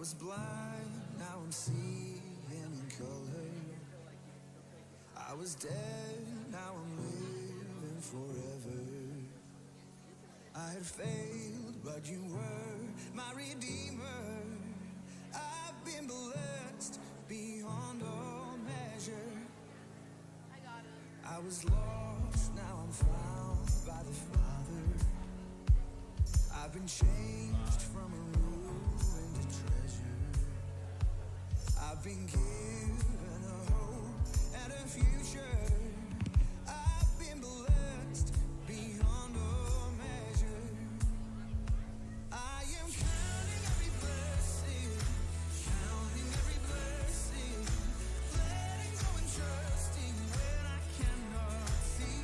was blind, now I'm seeing in color. I was dead, now I'm living forever. I had failed, but you were my redeemer. I've been blessed beyond all measure. I was lost, now I'm found by the Father. I've been changed from a ruin to treasure. I've been given a hope and a future. I've been blessed beyond all measure. I am counting every blessing, letting go and trusting when I cannot see.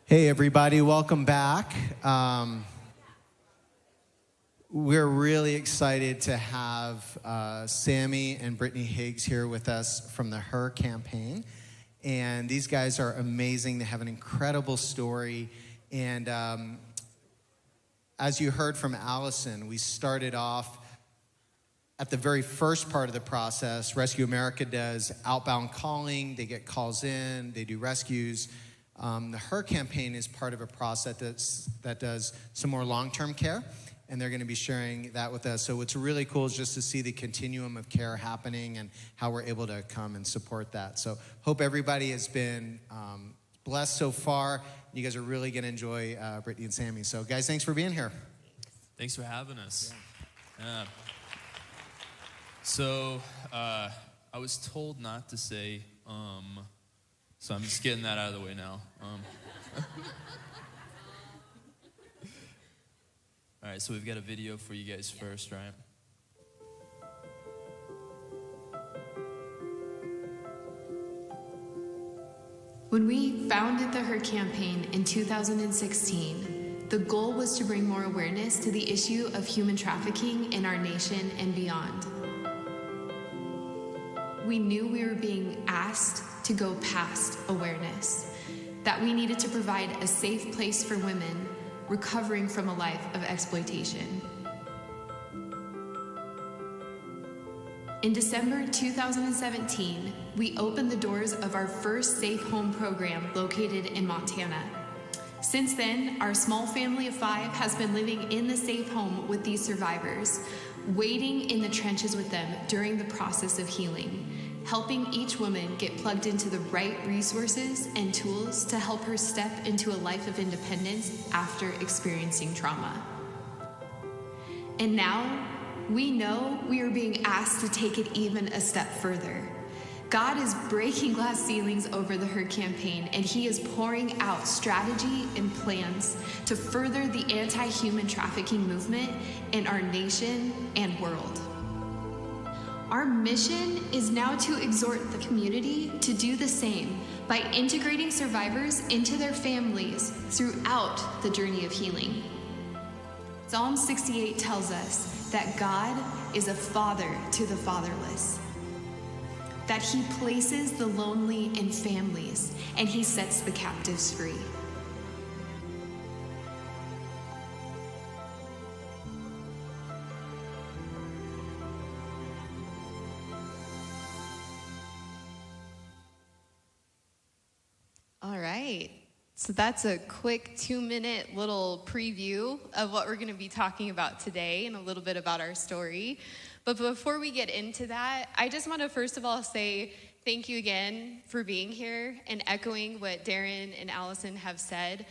Hey everybody, welcome back. We're really excited to have Sammy and Brittany Higgs here with us from the Her campaign. And these guys are amazing. They have an incredible story. And as you heard from Allison, we started off at the very first part of the process. Rescue America does outbound calling. They get calls in. They do rescues. The Her campaign is part of a process that does some more long-term care, and they're going to be sharing that with us. So what's really cool is just to see the continuum of care happening and how we're able to come and support that. So hope everybody has been blessed so far. You guys are really going to enjoy Brittany and Sammy. So guys, thanks for being here. Thanks for having us. Yeah. So I was told not to say so I'm just getting that out of the way now. All right, so we've got a video for you guys first, right? When we founded the Her campaign in 2016, the goal was to bring more awareness to the issue of human trafficking in our nation and beyond. We knew we were being asked to go past awareness, that we needed to provide a safe place for women recovering from a life of exploitation. In December 2017, we opened the doors of our first Safe Home program located in Montana. Since then, our small family of 5 has been living in the Safe Home with these survivors, waiting in the trenches with them during the process of healing, helping each woman get plugged into the right resources and tools to help her step into a life of independence after experiencing trauma. And now, we know we are being asked to take it even a step further. God is breaking glass ceilings over the Her campaign, and He is pouring out strategy and plans to further the anti-human trafficking movement in our nation and world. Our mission is now to exhort the community to do the same by integrating survivors into their families throughout the journey of healing. Psalm 68 tells us that God is a father to the fatherless, that He places the lonely in families, and He sets the captives free. All right, so that's a quick 2-minute little preview of what we're going to be talking about today and a little bit about our story. But before we get into that, I just want to first of all say thank you again for being here and echoing what Darren and Allison have said.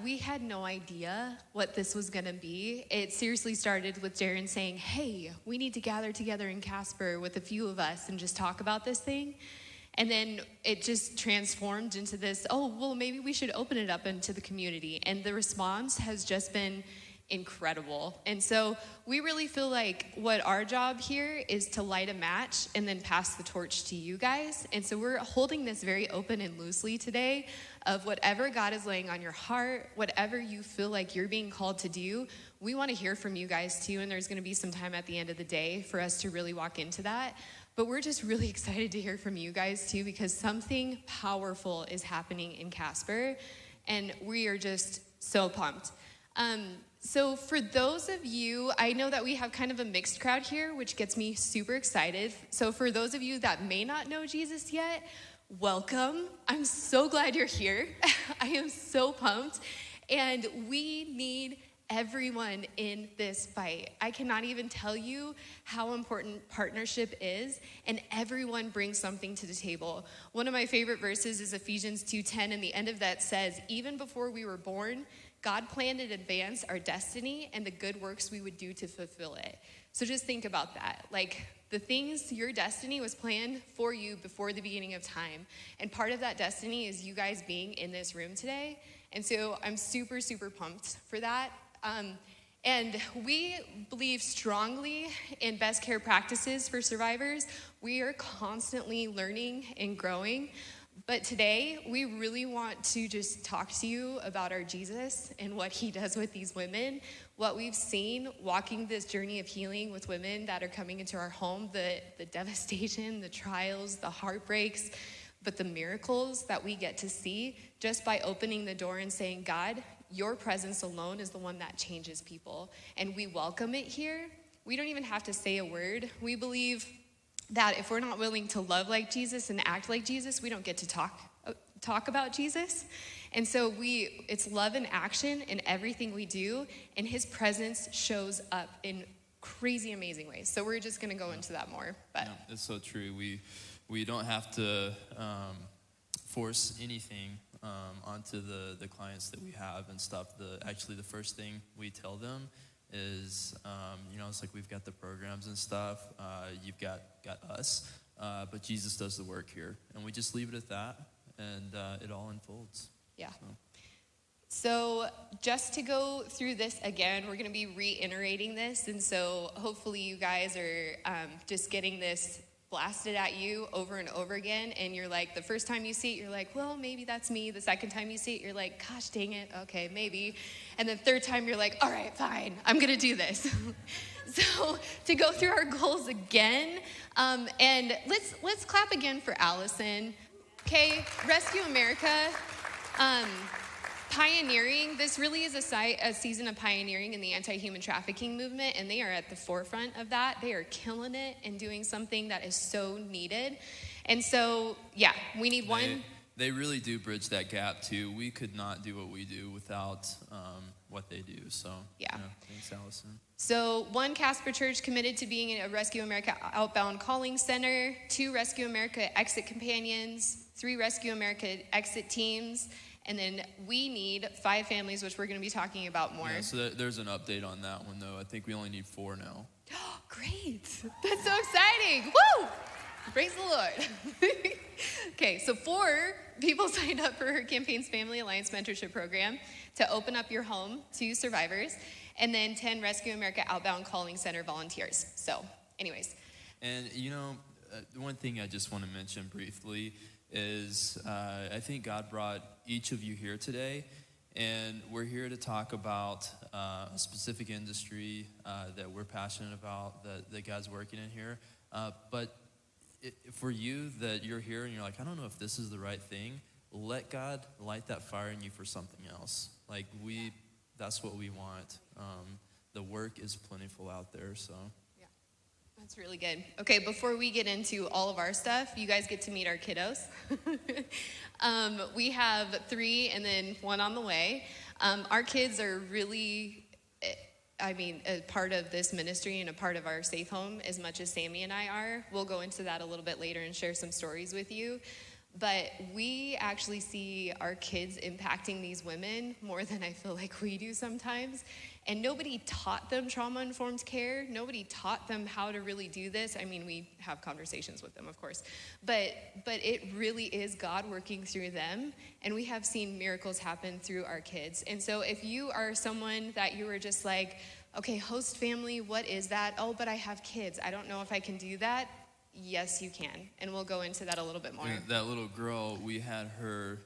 We had no idea what this was going to be. It seriously started with Darren saying, hey, we need to gather together in Casper with a few of us and just talk about this thing. And then it just transformed into this, oh, well, maybe we should open it up into the community. And the response has just been incredible. And so we really feel like what our job here is to light a match and then pass the torch to you guys. And so we're holding this very open and loosely today of whatever God is laying on your heart, whatever you feel like you're being called to do. We want to hear from you guys too. And there's going to be some time at the end of the day for us to really walk into that. But we're just really excited to hear from you guys too, because something powerful is happening in Casper, and we are just so pumped. So for those of you, I know that we have kind of a mixed crowd here, which gets me super excited. So for those of you that may not know Jesus yet, welcome. I'm so glad you're here. I am so pumped. And we need everyone in this fight. I cannot even tell you how important partnership is, and everyone brings something to the table. One of my favorite verses is Ephesians 2:10, and the end of that says, even before we were born, God planned in advance our destiny and the good works we would do to fulfill it. So just think about that. Like, the things, your destiny was planned for you before the beginning of time. And part of that destiny is you guys being in this room today. And so I'm super, super pumped for that. And we believe strongly in best care practices for survivors. We are constantly learning and growing. But today, we really want to just talk to you about our Jesus and what he does with these women, what we've seen walking this journey of healing with women that are coming into our home, the devastation, the trials, the heartbreaks, but the miracles that we get to see just by opening the door and saying, God, your presence alone is the one that changes people. And we welcome it here. We don't even have to say a word. We believe that if we're not willing to love like Jesus and act like Jesus, we don't get to talk about Jesus. And so it's love in action in everything we do, and his presence shows up in crazy, amazing ways. So we're just going to go into that more. But yeah, it's so true. We don't have to force anything onto the clients that we have and stuff. Actually, the first thing we tell them is, it's like we've got the programs and stuff. You've got us, but Jesus does the work here. And we just leave it at that, and it all unfolds. Yeah. So just to go through this again, we're going to be reiterating this. And so hopefully you guys are just getting this blasted at you over and over again, and you're like, the first time you see it, you're like, well, maybe that's me. The second time you see it, you're like, gosh dang it, okay, maybe. And the third time, you're like, all right, fine, I'm gonna do this. So to go through our goals again, and let's clap again for Allison. Okay, Rescue America, pioneering. This really is a season of pioneering in the anti-human trafficking movement, and they are at the forefront of that. They are killing it and doing something that is so needed. And so, yeah, we need one. They really do bridge that gap, too. We could not do what we do without what they do. So, yeah. Thanks, Allison. So, 1, Casper Church committed to being a Rescue America outbound calling center. 2, Rescue America exit companions. 3, Rescue America exit teams. And then we need 5 families, which we're going to be talking about more. Yeah, so there's an update on that one, though. I think we only need 4 now. Great. That's so exciting. Woo! Praise the Lord. Okay, so 4 people signed up for her campaign's Family Alliance Mentorship Program to open up your home to survivors. And then 10 Rescue America Outbound Calling Center volunteers. So, anyways. And, one thing I just want to mention briefly is I think God brought each of you here today, and we're here to talk about a specific industry that we're passionate about, that God's working in here. But for you that you're here and you're like, I don't know if this is the right thing, let God light that fire in you for something else. Like that's what we want. The work is plentiful out there, so. That's really good. Okay, before we get into all of our stuff, you guys get to meet our kiddos. We have 3 and then 1 on the way. Our kids are really, a part of this ministry and a part of our safe home as much as Sammy and I are. We'll go into that a little bit later and share some stories with you. But we actually see our kids impacting these women more than I feel like we do sometimes. And nobody taught them trauma-informed care. Nobody taught them how to really do this. I mean, we have conversations with them, of course. But it really is God working through them. And we have seen miracles happen through our kids. And so if you are someone that you were just like, okay, host family, what is that? Oh, but I have kids. I don't know if I can do that. Yes, you can. And we'll go into that a little bit more. Yeah, that little girl, we had her,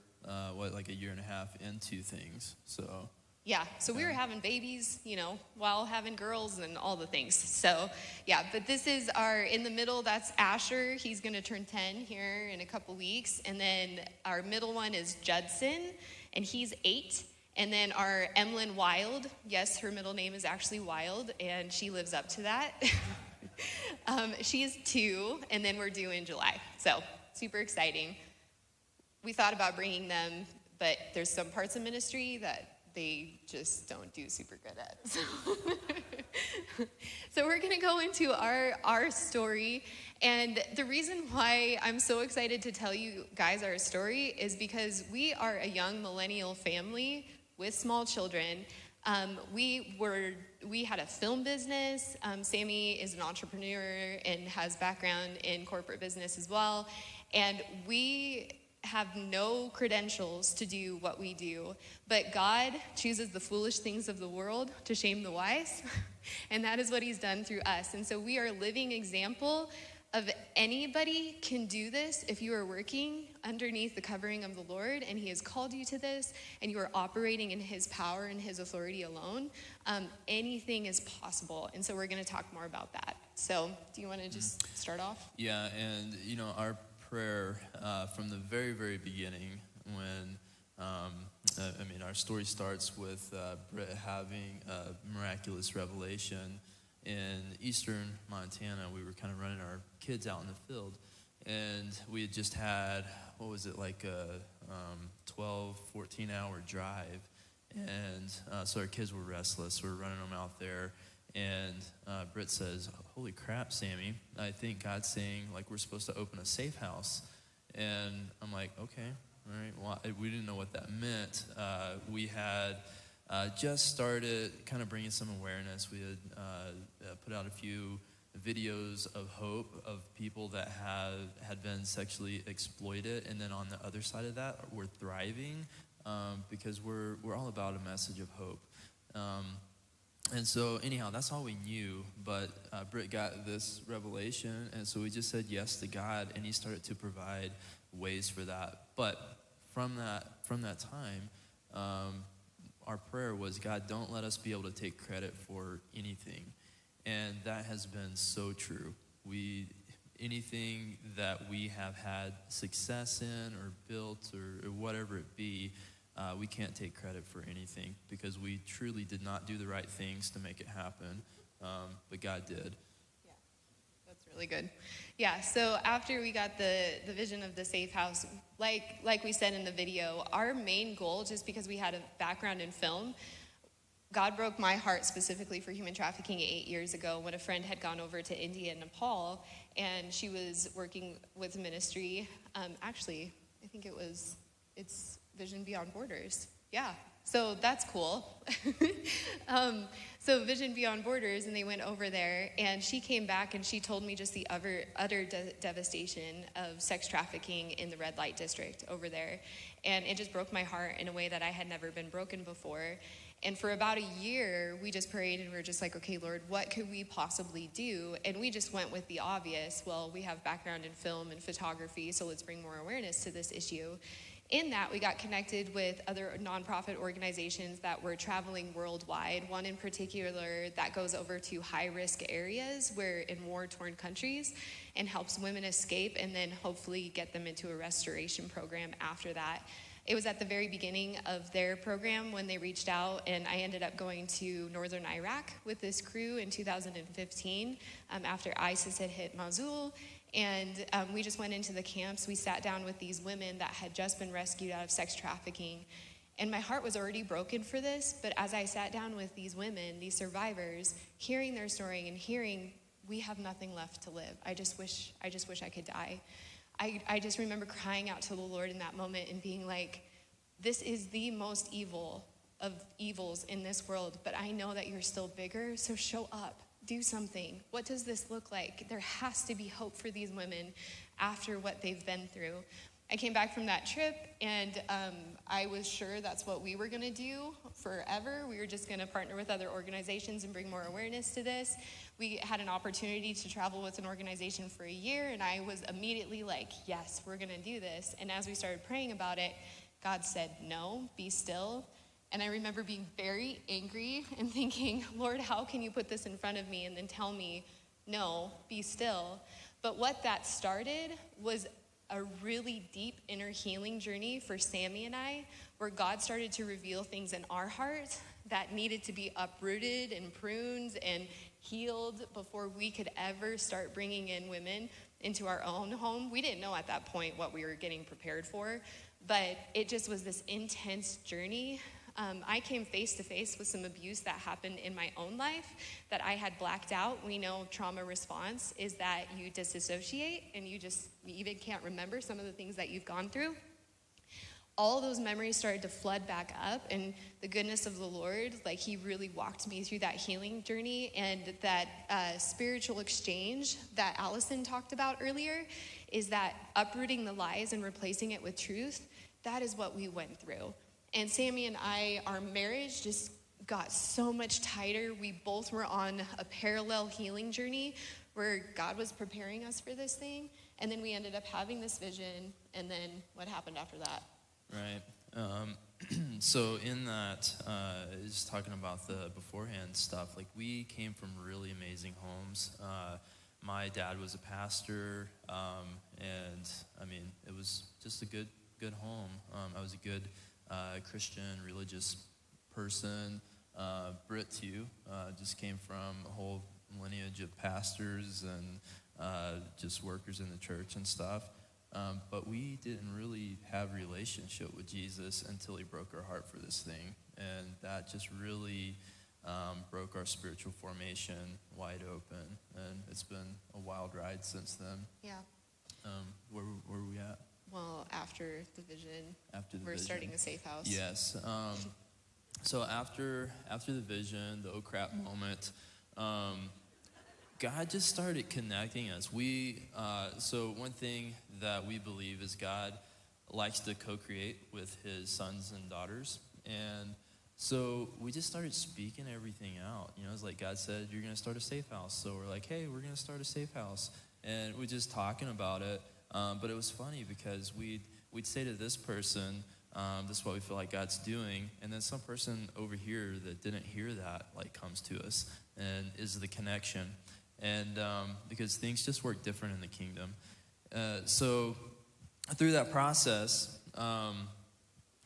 like a year and a half into things, so. Yeah, so we were having babies, while having girls and all the things. So, yeah, but this is in the middle, that's Asher. He's going to turn 10 here in a couple weeks. And then our middle one is Judson, and he's 8. And then our Emlyn Wild, yes, her middle name is actually Wild, and she lives up to that. She is 2, and then we're due in July. So super exciting. We thought about bringing them, but there's some parts of ministry that they just don't do super good at. So we're going to go into our story. And the reason why I'm so excited to tell you guys our story is because we are a young millennial family with small children. We had a film business. Sammy is an entrepreneur and has background in corporate business as well. And we have no credentials to do what we do, but God chooses the foolish things of the world to shame the wise, and that is what he's done through us. And so we are a living example of anybody can do this if you are working underneath the covering of the Lord, and he has called you to this, and you are operating in his power and his authority alone. Anything is possible, and so we're going to talk more about that. So do you want to just start off? Yeah, and our prayer from the very, very beginning when, our story starts with Britt having a miraculous revelation in eastern Montana. We were kind of running our kids out in the field, and we had just had, like a 12, 14-hour drive, and so our kids were restless. We were running them out there, and Britt says, "Holy crap, Sammy, I think God's saying, like, we're supposed to open a safe house." And I'm like, okay, all right. Well, we didn't know what that meant. We had just started kind of bringing some awareness. We had put out a few videos of hope of people that had been sexually exploited, and then on the other side of that, we're thriving because we're all about a message of hope. And so anyhow, that's all we knew, but Britt got this revelation, and so we just said yes to God, and he started to provide ways for that. But from that time, our prayer was, God, don't let us be able to take credit for anything. And that has been so true. Anything that we have had success in or built or whatever it be, we can't take credit for anything because we truly did not do the right things to make it happen, but God did. Yeah, that's really good. Yeah, so after we got the vision of the safe house, like we said in the video, our main goal, just because we had a background in film, God broke my heart specifically for human trafficking 8 years ago when a friend had gone over to India and Nepal, and she was working with a ministry. Actually, I think it's Vision Beyond Borders. Yeah, so that's cool. So Vision Beyond Borders, and they went over there, and she came back and she told me just the utter devastation of sex trafficking in the red light district over there. And it just broke my heart in a way that I had never been broken before. And for about a year, we just prayed and we were just like, okay, Lord, what could we possibly do? And we just went with the obvious. Well, we have background in film and photography, so let's bring more awareness to this issue. In that, we got connected with other nonprofit organizations that were traveling worldwide. One in particular that goes over to high-risk areas where in war-torn countries and helps women escape and then hopefully get them into a restoration program after that. It was at the very beginning of their program when they reached out, and I ended up going to northern Iraq with this crew in 2015 after ISIS had hit Mosul. And we just went into the camps. We sat down with these women that had just been rescued out of sex trafficking. And my heart was already broken for this, but as I sat down with these women, these survivors, hearing their story and hearing, we have nothing left to live. I just wish I could die. I just remember crying out to the Lord in that moment and being like, this is the most evil of evils in this world, but I know that you're still bigger, so show up. Do something. What does this look like? There has to be hope for these women after what they've been through. I came back from that trip, and I was sure that's what we were going to do forever. We were just going to partner with other organizations and bring more awareness to this. We had an opportunity to travel with an organization for a year, and I was immediately like, yes, we're going to do this. And as we started praying about it, God said, no, be still. And I remember being very angry and thinking, Lord, how can you put this in front of me and then tell me, no, be still? But what that started was a really deep inner healing journey for Sammy and I, where God started to reveal things in our heart that needed to be uprooted and pruned and healed before we could ever start bringing in women into our own home. We didn't know at that point what we were getting prepared for, but it just was this intense journey. I came face to face with some abuse that happened in my own life that I had blacked out. We know trauma response is that you disassociate and you even can't remember some of the things that you've gone through. All those memories started to flood back up, and the goodness of the Lord, like he really walked me through that healing journey. And that spiritual exchange that Allison talked about earlier is that uprooting the lies and replacing it with truth. That is what we went through. And Sammy and I, our marriage just got so much tighter. We both were on a parallel healing journey where God was preparing us for this thing. And then we ended up having this vision. And then what happened after that? Right. So in that, just talking about the beforehand stuff, like we came from really amazing homes. My dad was a pastor, and I mean, it was just a good home. I was a good Christian, religious person. Britt too, just came from a whole lineage of pastors and just workers in the church and stuff. But we didn't really have a relationship with Jesus until he broke our heart for this thing. And that just really broke our spiritual formation wide open. And it's been a wild ride since then. Yeah. Where were we at? Well, after the vision, we're vision. Starting a safe house. Yes. So after the vision, the oh crap moment, God just started connecting us. So one thing that we believe is God likes to co-create with his sons and daughters. And so we just started speaking everything out. You know, it's like God said, you're going to start a safe house. So we're like, hey, we're going to start a safe house. And we're just talking about it. But it was funny because we'd say to this person, this is what we feel like God's doing. And then some person over here that didn't hear that, like, comes to us and is the connection. And because things just work different in the kingdom. So through that process,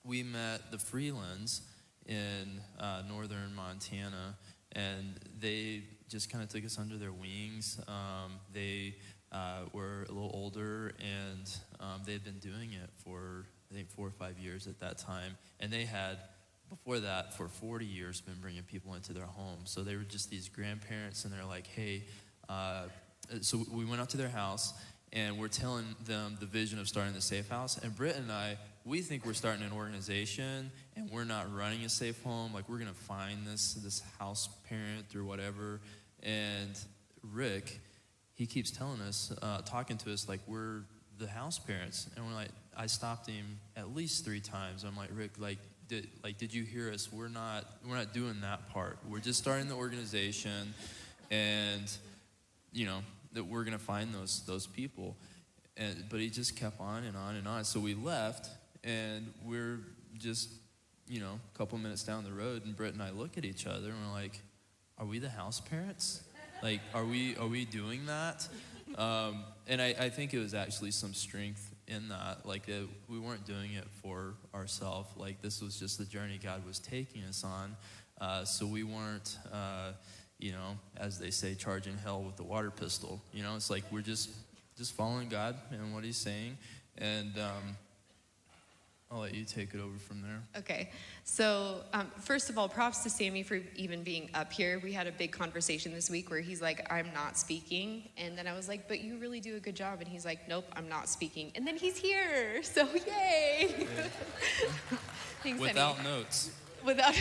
we met the Freelands in northern Montana, and they just kind of took us under their wings. They were a little older, and they had been doing it for, I think, 4 or 5 years at that time. And they had, before that, for 40 years, been bringing people into their home. So they were just these grandparents, and they're like, hey, so we went out to their house, and we're telling them the vision of starting the safe house. And Britt and I, we think we're starting an organization, and we're not running a safe home. Like, we're going to find this house parent or whatever. And Rick, he keeps telling us, talking to us like we're the house parents. And we're like, I stopped him at least 3 times. I'm like, Rick, did you hear us? We're not doing that part. We're just starting the organization, and you know, that we're going to find those people. But he just kept on and on and on. So we left, and we're just, you know, a couple minutes down the road, and Britt and I look at each other, and we're like, are we the house parents? Like, are we doing that? And I think it was actually some strength in that. Like, we weren't doing it for ourselves. Like, this was just the journey God was taking us on. So we weren't... you know, as they say, charging hell with the water pistol. You know, it's like we're just following God and what he's saying. And I'll let you take it over from there. Okay. So first of all, props to Sammy for even being up here. We had a big conversation this week where he's like, I'm not speaking. And then I was like, but you really do a good job. And he's like, nope, I'm not speaking. And then he's here. So yay. Thanks, Without honey. notes. Without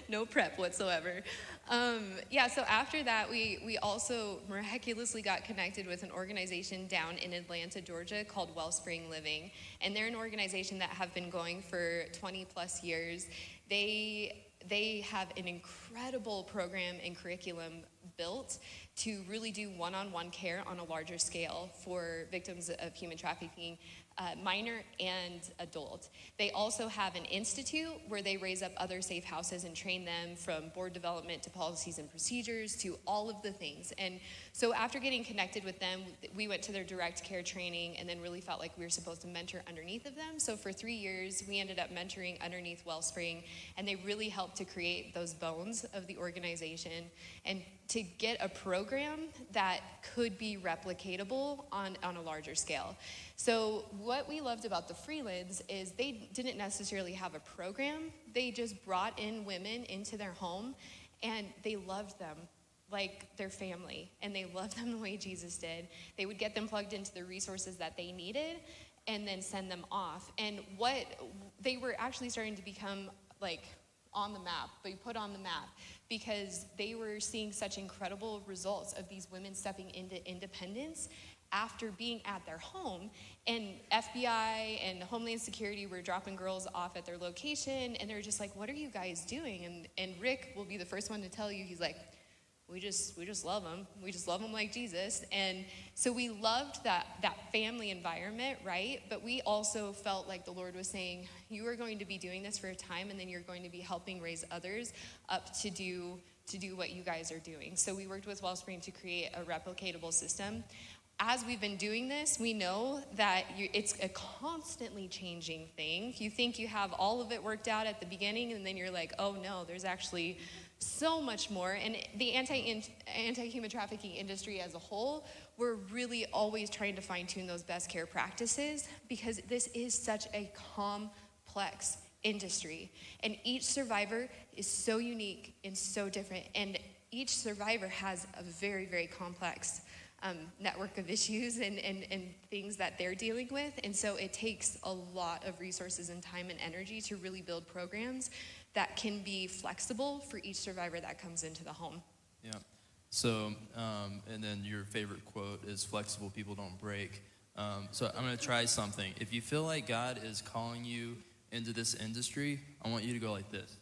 no prep whatsoever. So after that, we also miraculously got connected with an organization down in Atlanta, Georgia called Wellspring Living. And they're an organization that have been going for 20 plus years. They have an incredible program and curriculum built to really do one-on-one care on a larger scale for victims of human trafficking, minor and adult. They also have an institute where they raise up other safe houses and train them from board development to policies and procedures to all of the things. And so after getting connected with them, we went to their direct care training and then really felt like we were supposed to mentor underneath of them. So for 3 years, we ended up mentoring underneath Wellspring, and they really helped to create those bones of the organization and to get a program that could be replicatable on a larger scale. So what we loved about the Freelands is they didn't necessarily have a program. They just brought in women into their home, and they loved them like their family, and they loved them the way Jesus did. They would get them plugged into the resources that they needed and then send them off. And what they were actually starting to become like on the map, but put on the map, because they were seeing such incredible results of these women stepping into independence after being at their home. And FBI and Homeland Security were dropping girls off at their location, and they're just like, what are you guys doing? And Rick will be the first one to tell you, he's like, we just love them. We just love them like Jesus. And so we loved that family environment, right? But we also felt like the Lord was saying, you are going to be doing this for a time, and then you're going to be helping raise others up to do what you guys are doing. So we worked with Wellspring to create a replicatable system. As we've been doing this, we know that it's a constantly changing thing. You think you have all of it worked out at the beginning, and then you're like, oh no, there's actually so much more. And the anti-human trafficking industry as a whole, we're really always trying to fine-tune those best care practices, because this is such a complex industry. And each survivor is so unique and so different. And each survivor has a very, very complex network of issues and things that they're dealing with. And so it takes a lot of resources and time and energy to really build programs that can be flexible for each survivor that comes into the home. Yeah. So, and then your favorite quote is flexible people don't break. So I'm going to try something. If you feel like God is calling you into this industry, I want you to go like this.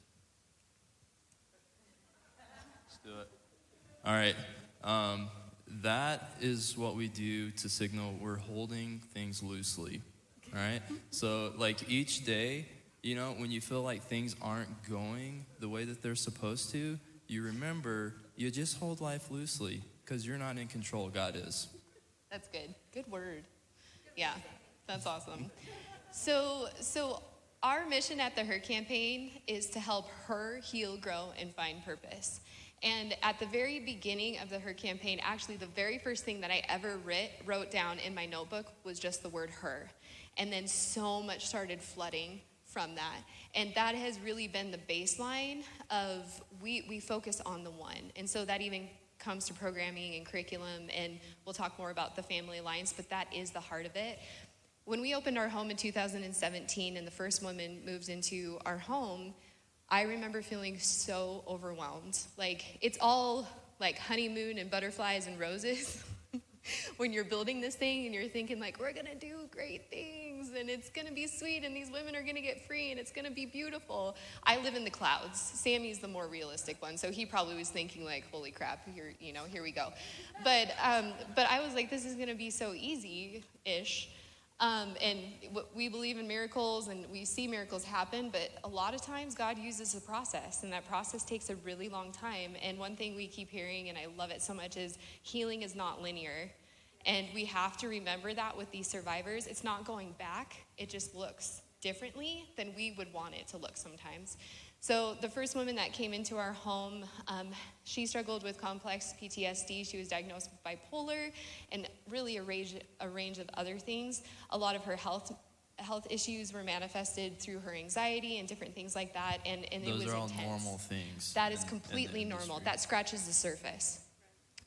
Let's do it. All right. That is what we do to signal we're holding things loosely, all right? So, like, each day, you know, when you feel like things aren't going the way that they're supposed to, you remember you just hold life loosely, because you're not in control, God is. That's good. Good word. Yeah, that's awesome. So our mission at the Her Campaign is to help her heal, grow, and find purpose. And at the very beginning of the Her Campaign, actually the very first thing that I ever wrote down in my notebook was just the word her. And then so much started flooding from that. And that has really been the baseline of we focus on the one. And so that even comes to programming and curriculum, and we'll talk more about the family alliance, but that is the heart of it. When we opened our home in 2017 and the first woman moved into our home, I remember feeling so overwhelmed. Like, it's all like honeymoon and butterflies and roses when you're building this thing and you're thinking like, we're gonna do great things and it's gonna be sweet and these women are gonna get free and it's gonna be beautiful. I live in the clouds. Sammy's the more realistic one, so he probably was thinking like, holy crap, here we go. But I was like, this is gonna be so easy-ish. And we believe in miracles and we see miracles happen, but a lot of times God uses a process, and that process takes a really long time. And one thing we keep hearing, and I love it so much, is healing is not linear. And we have to remember that with these survivors. It's not going back. It just looks differently than we would want it to look sometimes. So the first woman that came into our home, she struggled with complex PTSD. She was diagnosed with bipolar and really a range of other things. A lot of her health issues were manifested through her anxiety and different things like that. And it was intense. Those are all normal things. That is completely normal. That scratches the surface.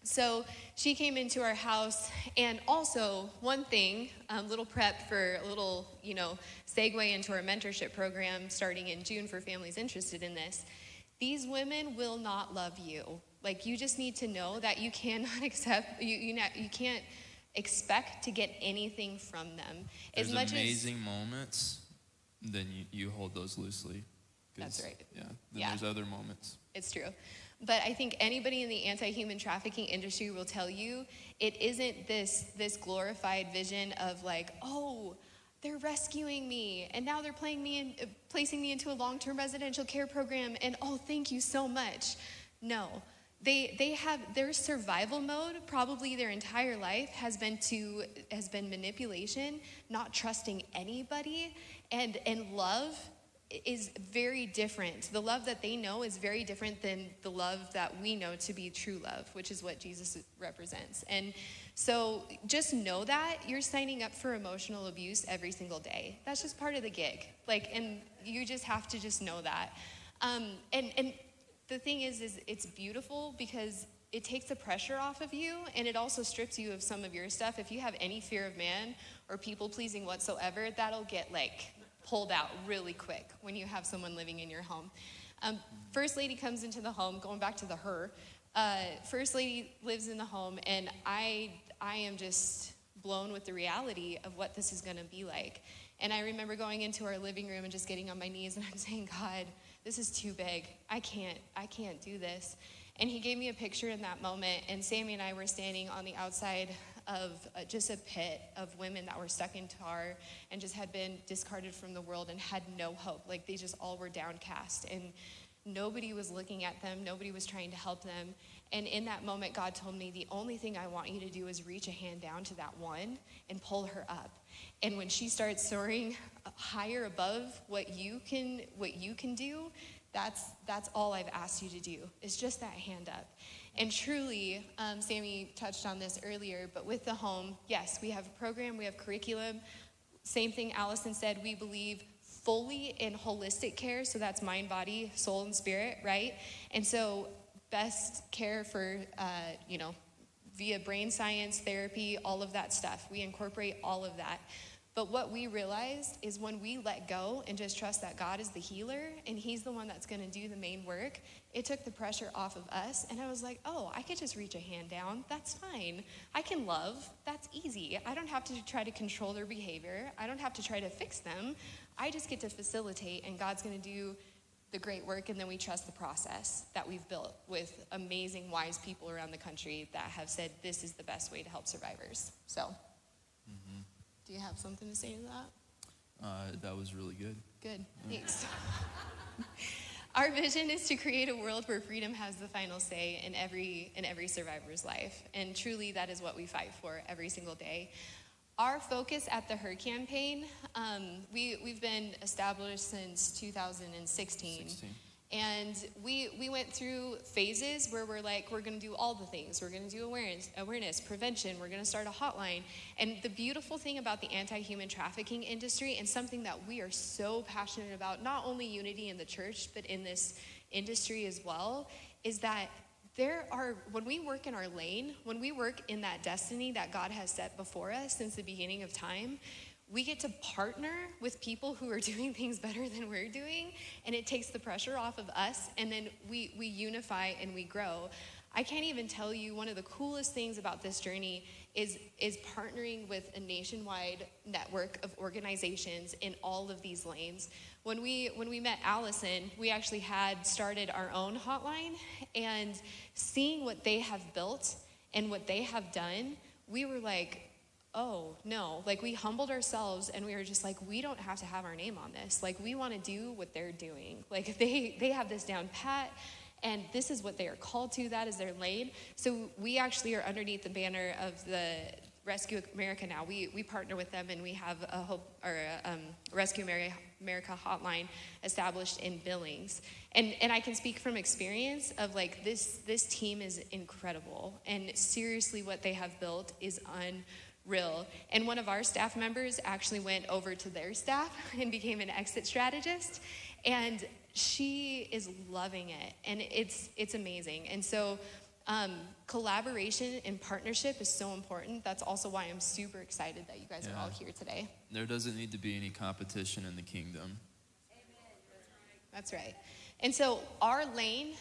So she came into our house, and also one thing, little prep for a little, segue into our mentorship program starting in June for families interested in this. These women will not love you. Like, you just need to know that you cannot accept, you can't expect to get anything from them. There's amazing moments, then you hold those loosely. That's right. Yeah. Then there's other moments. It's true. But I think anybody in the anti-human trafficking industry will tell you it isn't this glorified vision of like, oh, they're rescuing me, and now they're placing me into a long-term residential care program, and oh, thank you so much. No, they have their survival mode. Probably their entire life has been manipulation, not trusting anybody, and love is very different. The love that they know is very different than the love that we know to be true love, which is what Jesus represents. And so just know that you're signing up for emotional abuse every single day. That's just part of the gig. And you just have to just know that. And the thing is it's beautiful because it takes the pressure off of you, and it also strips you of some of your stuff. If you have any fear of man or people pleasing whatsoever, that'll get pulled out really quick when you have someone living in your home. First lady comes into the home, going back to the her. First lady lives in the home, and I am just blown with the reality of what this is going to be like. And I remember going into our living room and just getting on my knees, and I'm saying, God, this is too big. I can't do this. And he gave me a picture in that moment, and Sammy and I were standing on the outside of just a pit of women that were stuck in tar and just had been discarded from the world and had no hope. They just all were downcast, and nobody was looking at them. Nobody was trying to help them. And in that moment, God told me, the only thing I want you to do is reach a hand down to that one and pull her up. And when she starts soaring higher above what you can do, that's all I've asked you to do, is just that hand up. And truly, Sammy touched on this earlier, but with the home, yes, we have a program, we have curriculum. Same thing Allison said, we believe fully in holistic care, so that's mind, body, soul, and spirit, right? And so best care for, via brain science, therapy, all of that stuff. We incorporate all of that. But what we realized is when we let go and just trust that God is the healer and he's the one that's going to do the main work, it took the pressure off of us. And I was like, oh, I could just reach a hand down. That's fine. I can love. That's easy. I don't have to try to control their behavior. I don't have to try to fix them. I just get to facilitate, and God's going to do the great work, and then we trust the process that we've built with amazing, wise people around the country that have said this is the best way to help survivors. So, Do you have something to say to that? That was really good. Good, thanks. Our vision is to create a world where freedom has the final say in every survivor's life, and truly that is what we fight for every single day. Our focus at the Her campaign, we've been established since 2016. And we went through phases where we're going to do all the things. We're going to do awareness, prevention. We're going to start a hotline. And the beautiful thing about the anti-human trafficking industry, and something that we are so passionate about, not only unity in the church, but in this industry as well, is that when we work in our lane, when we work in that destiny that God has set before us since the beginning of time, we get to partner with people who are doing things better than we're doing, and it takes the pressure off of us, and then we unify and we grow. I can't even tell you, one of the coolest things about this journey is partnering with a nationwide network of organizations in all of these lanes. When we met Allison, we actually had started our own hotline, and seeing what they have built and what they have done, we were like, oh, no. We humbled ourselves, and we were just like, we don't have to have our name on this. We want to do what they're doing. They have this down pat, and this is what they are called to. That is their lane. So we actually are underneath the banner of the Rescue America now. We partner with them, and we have a Rescue America hotline established in Billings. And I can speak from experience of this team is incredible. And seriously, what they have built is unreal. And one of our staff members actually went over to their staff and became an exit strategist. And she is loving it. And it's amazing. And so collaboration and partnership is so important. That's also why I'm super excited that you guys are all here today. There doesn't need to be any competition in the kingdom. That's right. And so our lane,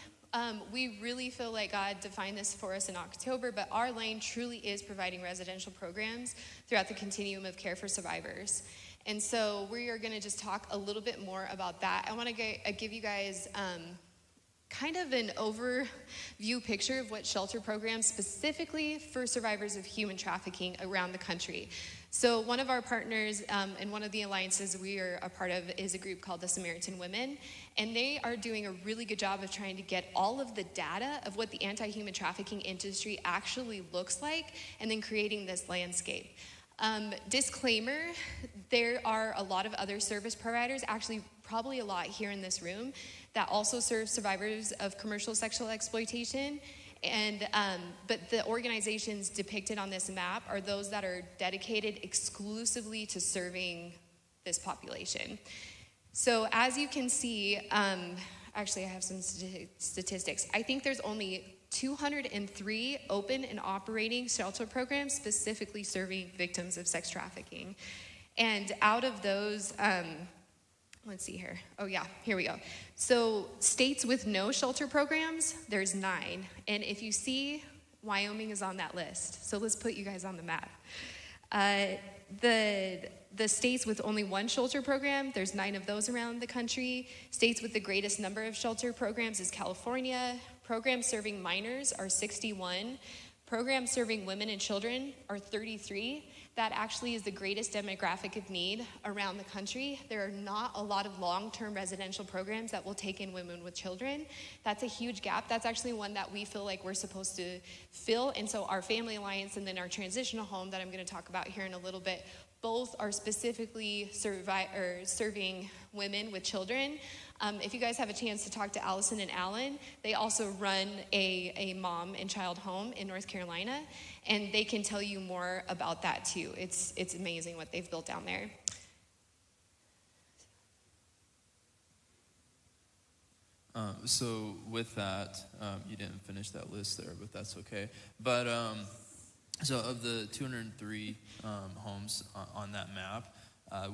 we really feel like God defined this for us in October, but our lane truly is providing residential programs throughout the continuum of care for survivors. And so we are going to just talk a little bit more about that. I want to give you guys kind of an overview picture of what shelter programs specifically for survivors of human trafficking around the country. So one of our partners and one of the alliances we are a part of is a group called the Samaritan Women, and they are doing a really good job of trying to get all of the data of what the anti-human trafficking industry actually looks like, and then creating this landscape. Disclaimer, there are a lot of other service providers, actually probably a lot here in this room, that also serve survivors of commercial sexual exploitation. And but the organizations depicted on this map are those that are dedicated exclusively to serving this population. So as you can see, actually I have some statistics. I think there's only 203 open and operating shelter programs specifically serving victims of sex trafficking. And out of those, let's see here. Oh yeah, here we go. So states with no shelter programs, there's 9. And if you see, Wyoming is on that list. So let's put you guys on the map. The states with only 1 shelter program, there's 9 of those around the country. States with the greatest number of shelter programs is California. Programs serving minors are 61. Programs serving women and children are 33. That actually is the greatest demographic of need around the country. There are not a lot of long-term residential programs that will take in women with children. That's a huge gap. That's actually one that we feel like we're supposed to fill. And so our Family Alliance and then our transitional home that I'm going to talk about here in a little bit, both are specifically serving women with children. If you guys have a chance to talk to Allison and Alan, they also run a mom and child home in North Carolina, and they can tell you more about that too. It's amazing what they've built down there. So with that, you didn't finish that list there, but that's okay. But so of the 203 homes on that map,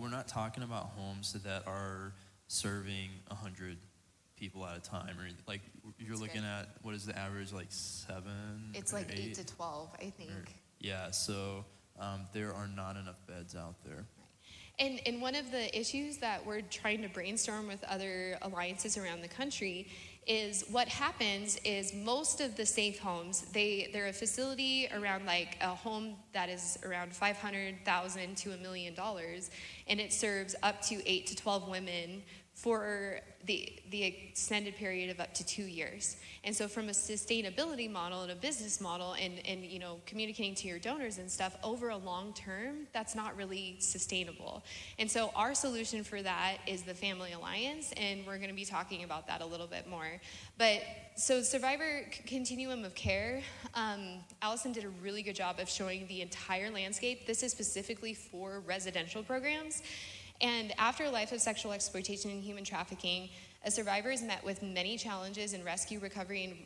we're not talking about homes that are serving 100 people at a time, or like you're looking at, what is the average, like 7? It's like 8 to 12, I think. Yeah, so there are not enough beds out there. And one of the issues that we're trying to brainstorm with other alliances around the country is what happens is most of the safe homes, they're a facility around like a home that is around $500,000 to $1 million, and it serves up to 8 to 12 women for the extended period of up to 2 years. And so from a sustainability model and a business model and you know, communicating to your donors and stuff over a long term, that's not really sustainable. And so our solution for that is the Family Alliance, and we're going to be talking about that a little bit more. But so Survivor Continuum of Care, Allison did a really good job of showing the entire landscape. This is specifically for residential programs. And after a life of sexual exploitation and human trafficking, a survivor is met with many challenges in rescue, recovery, and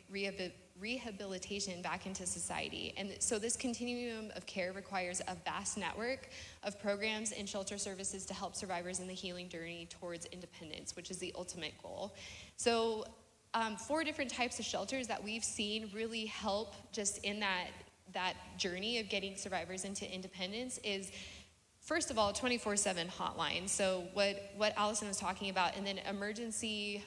rehabilitation back into society. And so this continuum of care requires a vast network of programs and shelter services to help survivors in the healing journey towards independence, which is the ultimate goal. So 4 different types of shelters that we've seen really help just in that journey of getting survivors into independence is, first of all, 24/7 hotline. So what Allison was talking about, and then emergency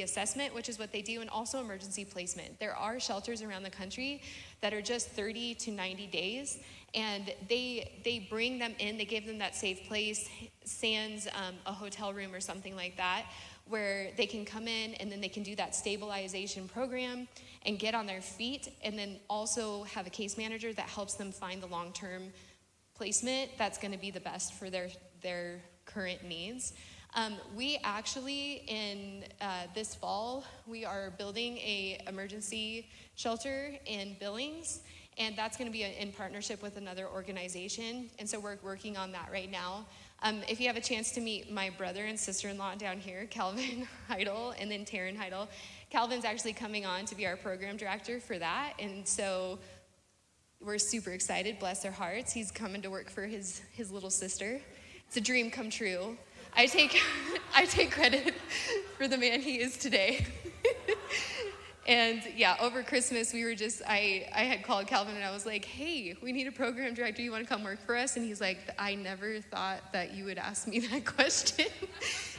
assessment, which is what they do, and also emergency placement. There are shelters around the country that are just 30 to 90 days, and they bring them in, they give them that safe place, sans a hotel room or something like that, where they can come in and then they can do that stabilization program and get on their feet, and then also have a case manager that helps them find the long-term placement that's going to be the best for their current needs. We actually, in this fall, we are building a emergency shelter in Billings, and that's going to be in partnership with another organization, and so we're working on that right now. If you have a chance to meet my brother and sister-in-law down here, Calvin Heidel and then Taryn Heidel, Calvin's actually coming on to be our program director for that, and so we're super excited, bless their hearts. He's coming to work for his little sister. It's a dream come true. I take credit for the man he is today. And yeah, over Christmas, I had called Calvin and I was like, hey, we need a program director. You want to come work for us? And he's like, I never thought that you would ask me that question.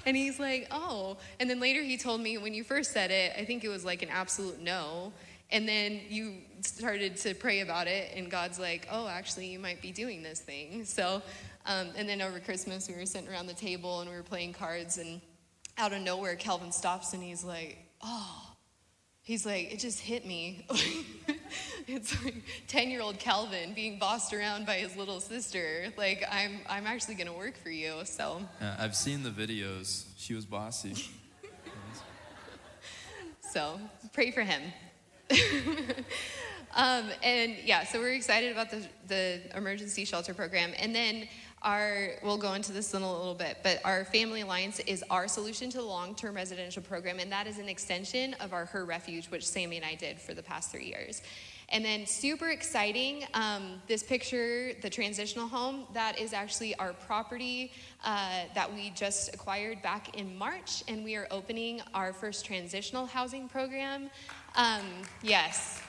And he's like, oh. And then later he told me when you first said it, I think it was like an absolute no. And then you started to pray about it, and God's like, oh, actually, you might be doing this thing. So, and then over Christmas, we were sitting around the table, and we were playing cards, and out of nowhere, Calvin stops, and he's like, it just hit me. It's like 10-year-old Calvin being bossed around by his little sister. Like, I'm actually going to work for you, so. I've seen the videos. She was bossy. So, pray for him. And yeah, so we're excited about the emergency shelter program. And then we'll go into this in a little bit, but our Family Alliance is our solution to the long-term residential program, and that is an extension of our Her Refuge, which Sammy and I did for the past 3 years. And then super exciting, this picture, the transitional home, that is actually our property that we just acquired back in March, and we are opening our first transitional housing program. Yes,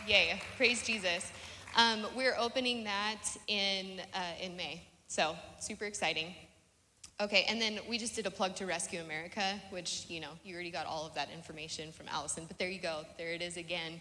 yay, praise Jesus. We're opening that in May, so super exciting. Okay, and then we just did a plug to Rescue America, which, you already got all of that information from Allison, but there you go, there it is again.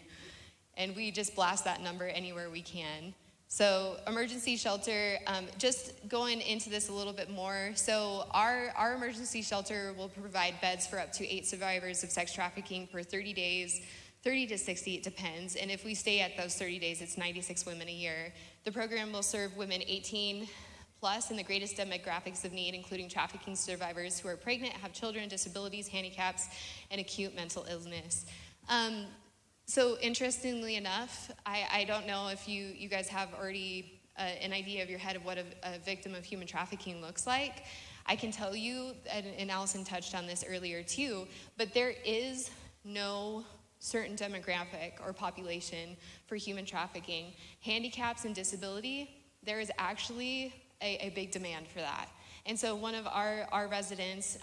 And we just blast that number anywhere we can. So emergency shelter, just going into this a little bit more. So our emergency shelter will provide beds for up to 8 survivors of sex trafficking per 30 days, 30 to 60, it depends. And if we stay at those 30 days, it's 96 women a year. The program will serve women 18 plus in the greatest demographics of need, including trafficking survivors who are pregnant, have children, disabilities, handicaps, and acute mental illness. So interestingly enough, I don't know if you guys have already an idea of your head of what a victim of human trafficking looks like. I can tell you, and Allison touched on this earlier too, but there is no certain demographic or population for human trafficking. Handicaps and disability, there is actually a big demand for that. And so one of our residents,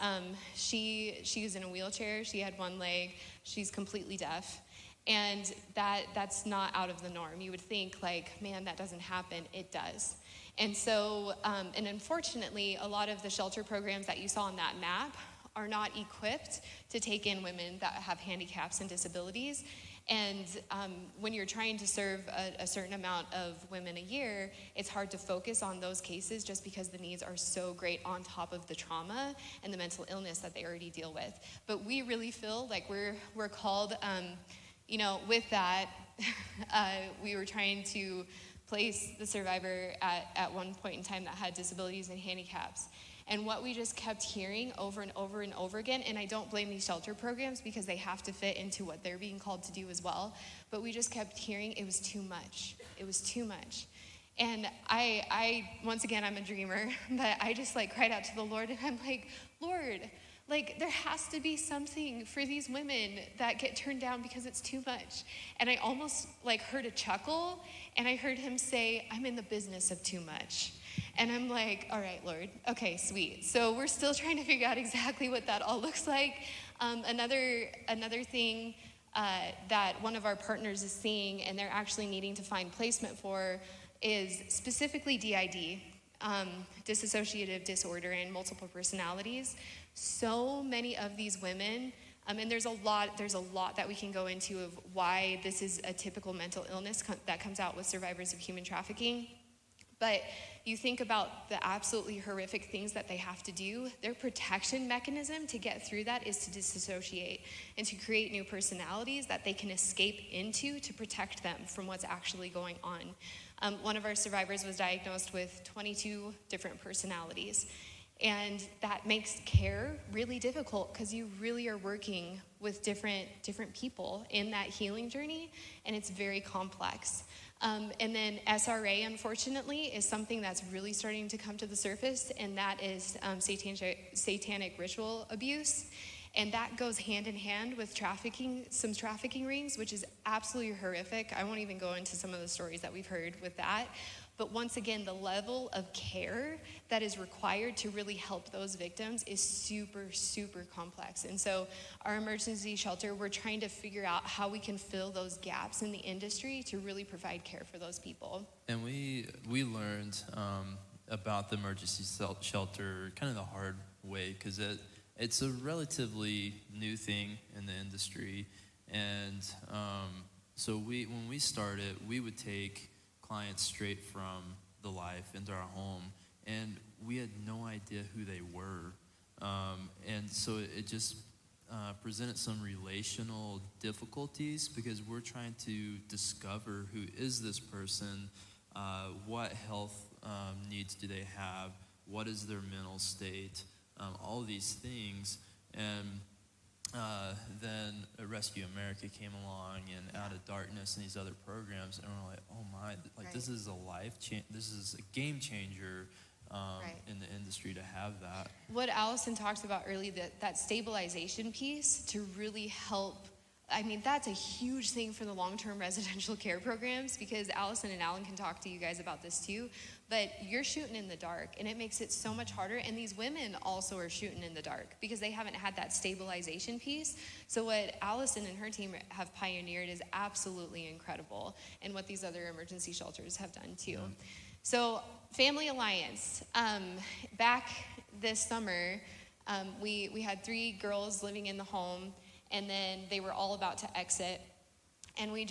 she was in a wheelchair, she had one leg, she's completely deaf. And that's not out of the norm. You would think, like, man, that doesn't happen. It does. And so, and unfortunately, a lot of the shelter programs that you saw on that map are not equipped to take in women that have handicaps and disabilities. And when you're trying to serve a certain amount of women a year, it's hard to focus on those cases just because the needs are so great on top of the trauma and the mental illness that they already deal with. But we really feel like we're called, with that, we were trying to place the survivor at one point in time that had disabilities and handicaps. And what we just kept hearing over and over and over again, and I don't blame these shelter programs because they have to fit into what they're being called to do as well, but we just kept hearing it was too much. It was too much. And I once again, I'm a dreamer, but I just cried out to the Lord, and I'm like, Lord, there has to be something for these women that get turned down because it's too much. And I almost heard a chuckle, and I heard him say, I'm in the business of too much. And I'm like, all right, Lord, okay, sweet. So we're still trying to figure out exactly what that all looks like. Another thing that one of our partners is seeing, and they're actually needing to find placement for, is specifically DID, dissociative disorder and multiple personalities. So many of these women, and there's a lot that we can go into of why this is a typical mental illness that comes out with survivors of human trafficking. But you think about the absolutely horrific things that they have to do. Their protection mechanism to get through that is to disassociate and to create new personalities that they can escape into to protect them from what's actually going on. One of our survivors was diagnosed with 22 different personalities. And that makes care really difficult because you really are working with different people in that healing journey, and it's very complex. And then SRA, unfortunately, is something that's really starting to come to the surface, and that is satanic ritual abuse. And that goes hand in hand with some trafficking rings, which is absolutely horrific. I won't even go into some of the stories that we've heard with that. But once again, the level of care that is required to really help those victims is super, super complex. And so our emergency shelter, we're trying to figure out how we can fill those gaps in the industry to really provide care for those people. And we learned about the emergency shelter kind of the hard way, because it's a relatively new thing in the industry. And so when we started, we would take clients straight from the life into our home, and we had no idea who they were. And so it just presented some relational difficulties, because we're trying to discover who is this person, what health needs do they have, what is their mental state, all these things. And then Rescue America came along, and Out of Darkness and these other programs, and we're like, oh my, like this is a this is a game changer in the industry to have that. What Allison talked about earlier, that stabilization piece to really help. I mean, that's a huge thing for the long-term residential care programs, because Allison and Alan can talk to you guys about this too, but you're shooting in the dark, and it makes it so much harder. And these women also are shooting in the dark because they haven't had that stabilization piece. So what Allison and her team have pioneered is absolutely incredible, and what these other emergency shelters have done too. Yeah. So Family Alliance, back this summer, we had 3 girls living in the home, and then they were all about to exit. And we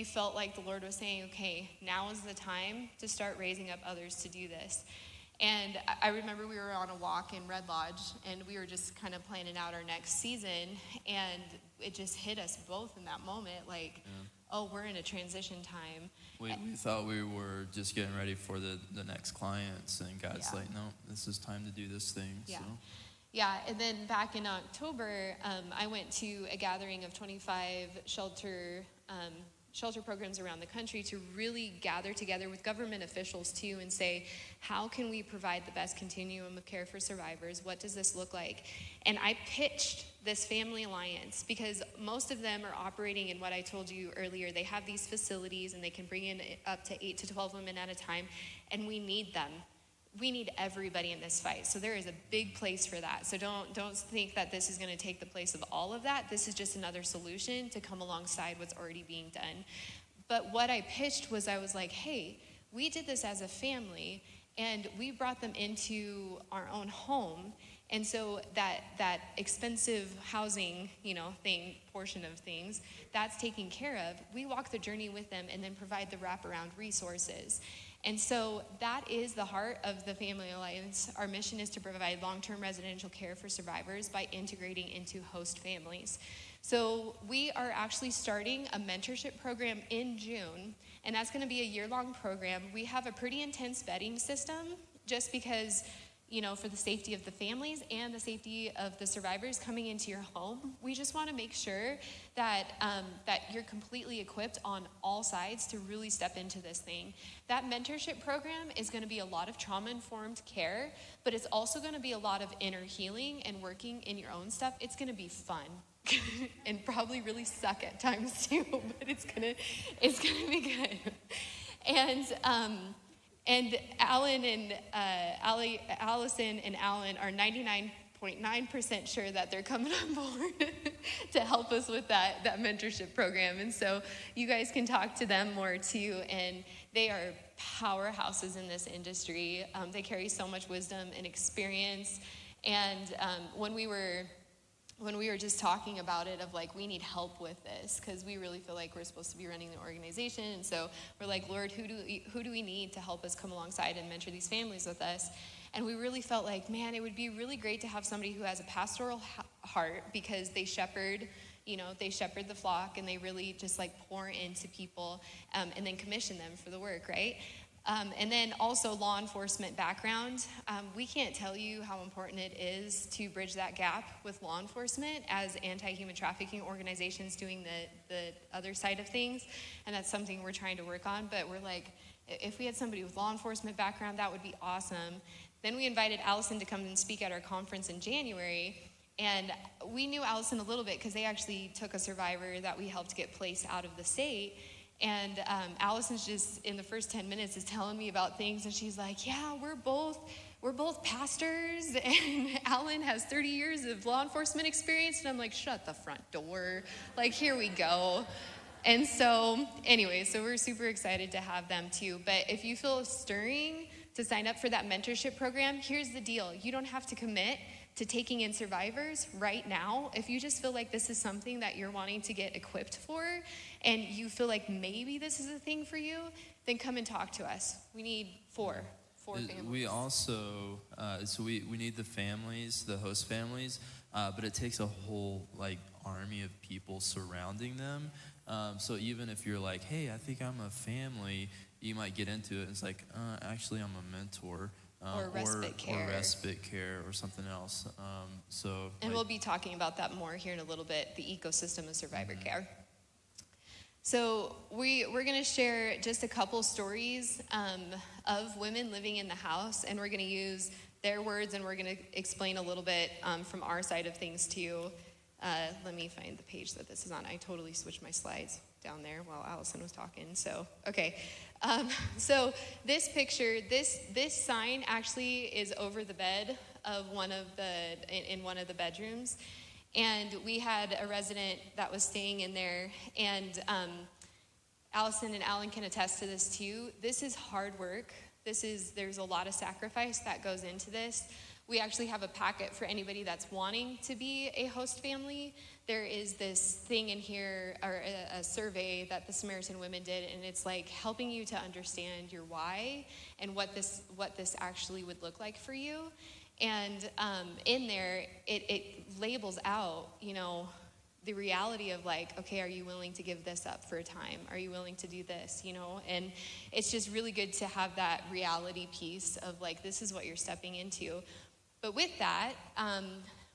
felt like the Lord was saying, okay, now is the time to start raising up others to do this. And I remember we were on a walk in Red Lodge, and we were just kind of planning out our next season, and it just hit us both in that moment, like, oh, we're in a transition time. We thought we were just getting ready for the next clients, and God's like, no, this is time to do this thing. Yeah. So. Yeah, and then back in October, I went to a gathering of 25 shelter programs around the country to really gather together with government officials too and say, how can we provide the best continuum of care for survivors? What does this look like? And I pitched this Family Alliance because most of them are operating in what I told you earlier. They have these facilities, and they can bring in up to 8 to 12 women at a time, and we need them. We need everybody in this fight. So there is a big place for that. So don't think that this is going to take the place of all of that. This is just another solution to come alongside what's already being done. But what I pitched was, I was like, hey, we did this as a family, and we brought them into our own home. And so that expensive housing, portion of things, that's taken care of. We walk the journey with them and then provide the wraparound resources. And so that is the heart of the Family Alliance. Our mission is to provide long-term residential care for survivors by integrating into host families. So we are actually starting a mentorship program in June, and that's going to be a year-long program. We have a pretty intense vetting system just because, for the safety of the families and the safety of the survivors coming into your home. We just want to make sure that you're completely equipped on all sides to really step into this thing. That mentorship program is going to be a lot of trauma-informed care, but it's also going to be a lot of inner healing and working in your own stuff. It's going to be fun. And probably really suck at times too, but it's gonna be good. And Alan and Allison and Alan are 99.9% sure that they're coming on board to help us with that mentorship program. And so you guys can talk to them more too. And they are powerhouses in this industry. They carry so much wisdom and experience. And when we were just talking about it, of like, we need help with this because we really feel like we're supposed to be running the organization. And so we're like, Lord, who do we need to help us come alongside and mentor these families with us? And we really felt like, man, it would be really great to have somebody who has a pastoral heart, because they shepherd the flock, and they really just like pour into people and then commission them for the work, right? And then also law enforcement background. We can't tell you how important it is to bridge that gap with law enforcement as anti-human trafficking organizations doing the other side of things. And that's something we're trying to work on. But we're like, if we had somebody with law enforcement background, that would be awesome. Then we invited Allison to come and speak at our conference in January. And we knew Allison a little bit because they actually took a survivor that we helped get placed out of the state. And Allison's just in the first 10 minutes is telling me about things, and she's like, yeah, we're both pastors, and Alan has 30 years of law enforcement experience. And I'm like, shut the front door. Like, here we go. And so anyway, so we're super excited to have them too. But if you feel stirring to sign up for that mentorship program, here's the deal. You don't have to commit to taking in survivors right now. If you just feel like this is something that you're wanting to get equipped for, and you feel like maybe this is a thing for you, then come and talk to us. We need four families. We also, we need the families, the host families, but it takes a whole army of people surrounding them. So even if you're like, hey, I think I'm a family, you might get into it. It's like, actually, I'm a mentor. Or respite care or something else. And we'll be talking about that more here in a little bit, the ecosystem of survivor care. So we're going to share just a couple stories of women living in the house, and we're going to use their words, and we're going to explain a little bit from our side of things too. Let me find the page that this is on. I totally switched my slides down there while Allison was talking. So, okay. So this picture, this sign actually is over the bed of in one of the bedrooms. And we had a resident that was staying in there, and Allison and Alan can attest to this too. This is hard work. There's a lot of sacrifice that goes into this. We actually have a packet for anybody that's wanting to be a host family. There is this thing in here, or a survey that the Samaritan women did, and it's like helping you to understand your why and what this actually would look like for you. And in there, it labels out, the reality of okay, are you willing to give this up for a time? Are you willing to do this, And it's just really good to have that reality piece of this is what you're stepping into. But with that,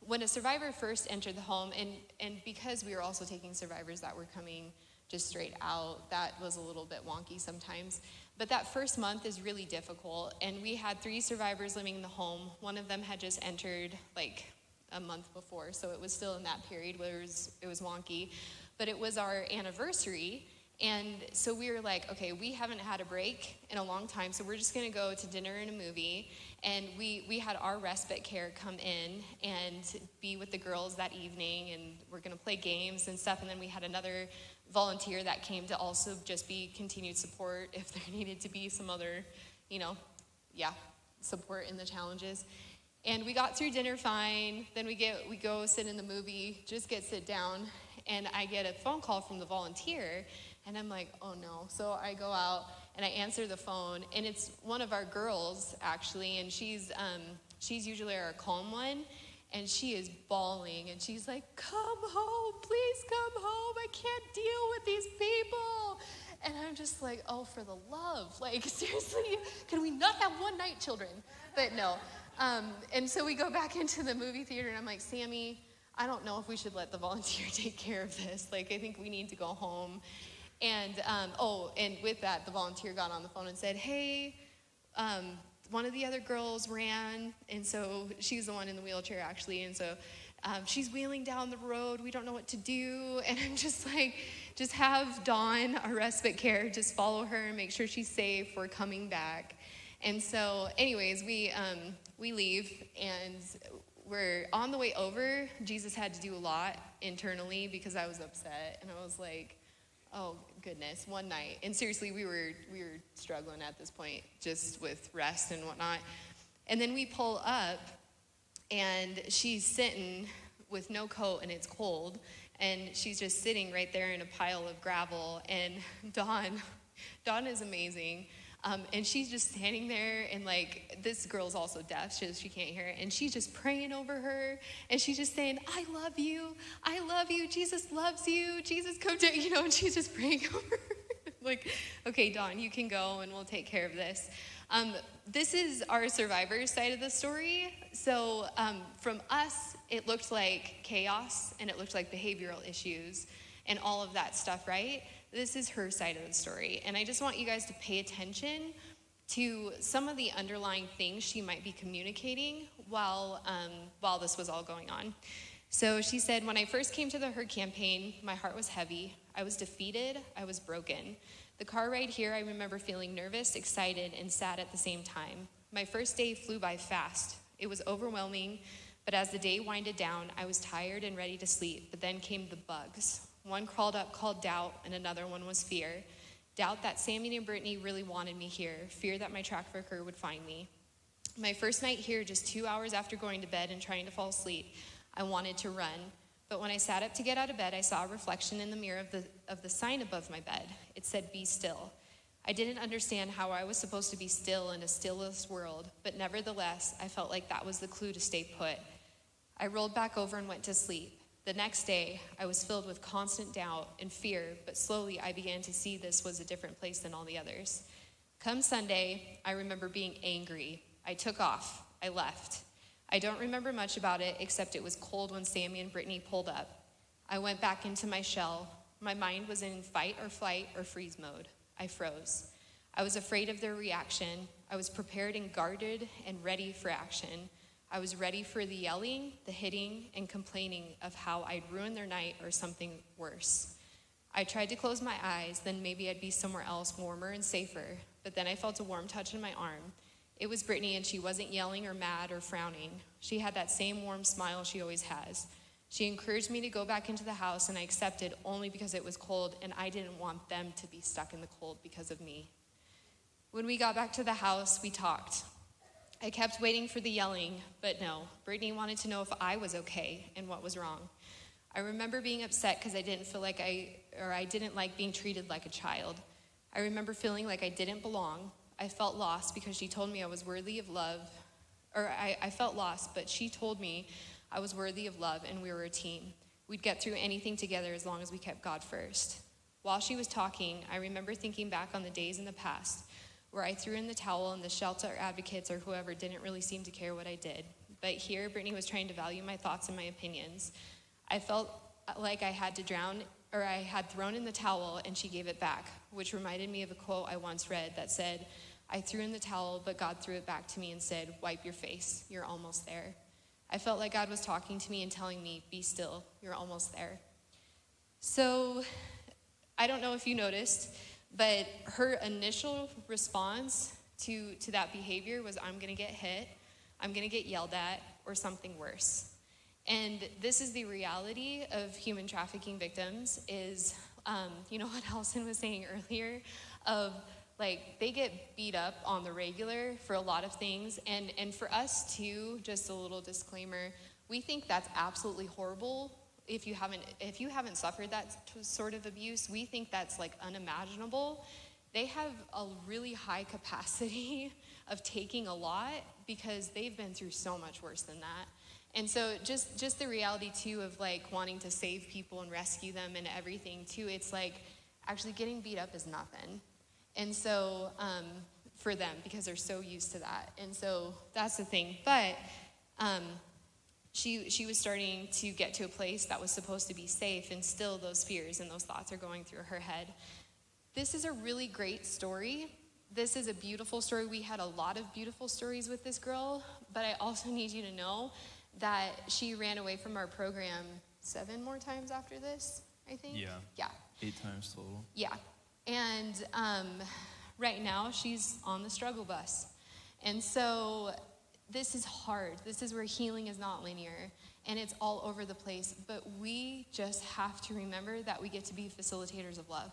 when a survivor first entered the home, and because we were also taking survivors that were coming just straight out, that was a little bit wonky sometimes. But that first month is really difficult, and we had 3 survivors living in the home. One of them had just entered a month before, so it was still in that period where it was wonky. But it was our anniversary, and so we were like, okay, we haven't had a break in a long time, so we're just gonna go to dinner and a movie. And we had our respite care come in and be with the girls that evening, and we're gonna play games and stuff. And then we had another volunteer that came to also just be continued support if there needed to be some other, support in the challenges. And we got through dinner fine. Then we go sit in the movie, just sit down, and I get a phone call from the volunteer, and I'm like, oh no. So I go out and I answer the phone, and it's one of our girls actually, and she's usually our calm one, and she is bawling, and she's like, come home, please come home, I can't deal with these people. And I'm just like, oh, for the love, seriously, can we not have one night, children? But no. And so we go back into the movie theater, and I'm like, Sammy, I don't know if we should let the volunteer take care of this. I think we need to go home. And, and with that, the volunteer got on the phone and said, hey, one of the other girls ran, and so she's the one in the wheelchair, actually, and so she's wheeling down the road. We don't know what to do. And I'm just like, just have Dawn, our respite care, just follow her and make sure she's safe. We're coming back. And so anyways, we leave, and we're on the way over. Jesus had to do a lot internally because I was upset, and I was like, oh goodness, one night. And seriously, we were struggling at this point just with rest and whatnot. And then we pull up, and she's sitting with no coat, and it's cold, and she's just sitting right there in a pile of gravel. And Dawn is amazing. And she's just standing there, and this girl's also deaf, so she can't hear it, and she's just praying over her, and she's just saying, I love you, Jesus loves you, Jesus come to, and she's just praying over her. Okay, Dawn, you can go, and we'll take care of this. This is our survivor side of the story. So from us, it looked like chaos, and it looked like behavioral issues, and all of that stuff, right? This is her side of the story. And I just want you guys to pay attention to some of the underlying things she might be communicating while this was all going on. So she said, when I first came to the Her campaign, my heart was heavy. I was defeated. I was broken. The car ride here, I remember feeling nervous, excited, and sad at the same time. My first day flew by fast. It was overwhelming, but as the day winded down, I was tired and ready to sleep, but then came the bugs. One crawled up called doubt, and another one was fear. Doubt that Sammy and Brittany really wanted me here, fear that my trafficker would find me. My first night here, just 2 hours after going to bed and trying to fall asleep, I wanted to run. But when I sat up to get out of bed, I saw a reflection in the mirror of the sign above my bed. It said, "Be still." I didn't understand how I was supposed to be still in a stillless world, but nevertheless, I felt like that was the clue to stay put. I rolled back over and went to sleep. The next day, I was filled with constant doubt and fear, but slowly I began to see this was a different place than all the others. Come Sunday, I remember being angry. I took off. I left. I don't remember much about it, except it was cold when Sammy and Brittany pulled up. I went back into my shell. My mind was in fight or flight or freeze mode. I froze. I was afraid of their reaction. I was prepared and guarded and ready for action. I was ready for the yelling, the hitting, and complaining of how I'd ruined their night or something worse. I tried to close my eyes, then maybe I'd be somewhere else warmer and safer, but then I felt a warm touch on my arm. It was Brittany, and she wasn't yelling or mad or frowning. She had that same warm smile she always has. She encouraged me to go back into the house, and I accepted only because it was cold, and I didn't want them to be stuck in the cold because of me. When we got back to the house, we talked. I kept waiting for the yelling, but no. Brittany wanted to know if I was okay and what was wrong. I remember being upset because I didn't feel like I didn't like being treated like a child. I remember feeling like I didn't belong. I felt lost because she told me I was worthy of love. I felt lost, but she told me I was worthy of love and we were a team. We'd get through anything together as long as we kept God first. While she was talking, I remember thinking back on the days in the past where I threw in the towel and the shelter advocates or whoever didn't really seem to care what I did. But here, Brittany was trying to value my thoughts and my opinions. I felt like I had thrown in the towel and she gave it back, which reminded me of a quote I once read that said, "I threw in the towel, but God threw it back to me and said, 'Wipe your face, you're almost there.'" I felt like God was talking to me and telling me, "Be still, you're almost there." So I don't know if you noticed, but her initial response to that behavior was, I'm going to get hit, I'm going to get yelled at, or something worse. And this is the reality of human trafficking victims is, what Allison was saying earlier, of like they get beat up on the regular for a lot of things. And for us too, just a little disclaimer, we think that's absolutely horrible. If you haven't suffered that sort of abuse, we think that's like unimaginable. They have a really high capacity of taking a lot because they've been through so much worse than that. And so just the reality too of like wanting to save people and rescue them and everything too, it's like actually getting beat up is nothing. And so for them, because they're so used to that. And so that's the thing. But she was starting to get to a place that was supposed to be safe, and still those fears and those thoughts are going through her head. This is a really great story. This is a beautiful story. We had a lot of beautiful stories with this girl, but I also need you to know that she ran away from our program 7 more times after this, I think? Yeah. 8 times total. Yeah. And right now she's on the struggle bus. And so this is hard. This is where healing is not linear and it's all over the place. But we just have to remember that we get to be facilitators of love,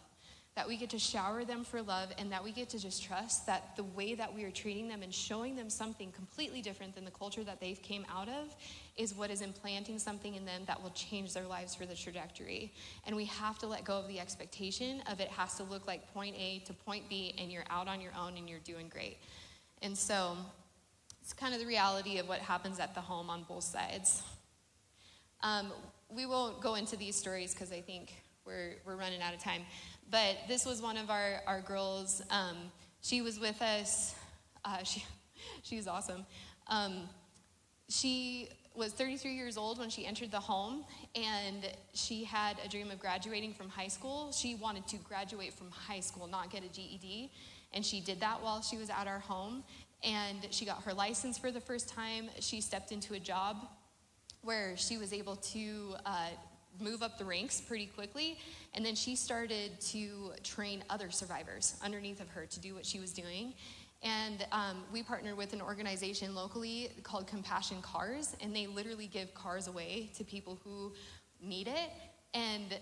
that we get to shower them for love, and that we get to just trust that the way that we are treating them and showing them something completely different than the culture that they've came out of is what is implanting something in them that will change their lives for the trajectory. And we have to let go of the expectation of it has to look like point A to point B and you're out on your own and you're doing great. And so it's kind of the reality of what happens at the home on both sides. We won't go into these stories because I think we're running out of time. But this was one of our girls. She was with us. She's awesome. She was 33 years old when she entered the home, and she had a dream of graduating from high school. She wanted to graduate from high school, not get a GED, and she did that while she was at our home, and she got her license for the first time. She stepped into a job where she was able to move up the ranks pretty quickly. And then she started to train other survivors underneath of her to do what she was doing. And we partnered with an organization locally called Compassion Cars, and they literally give cars away to people who need it. And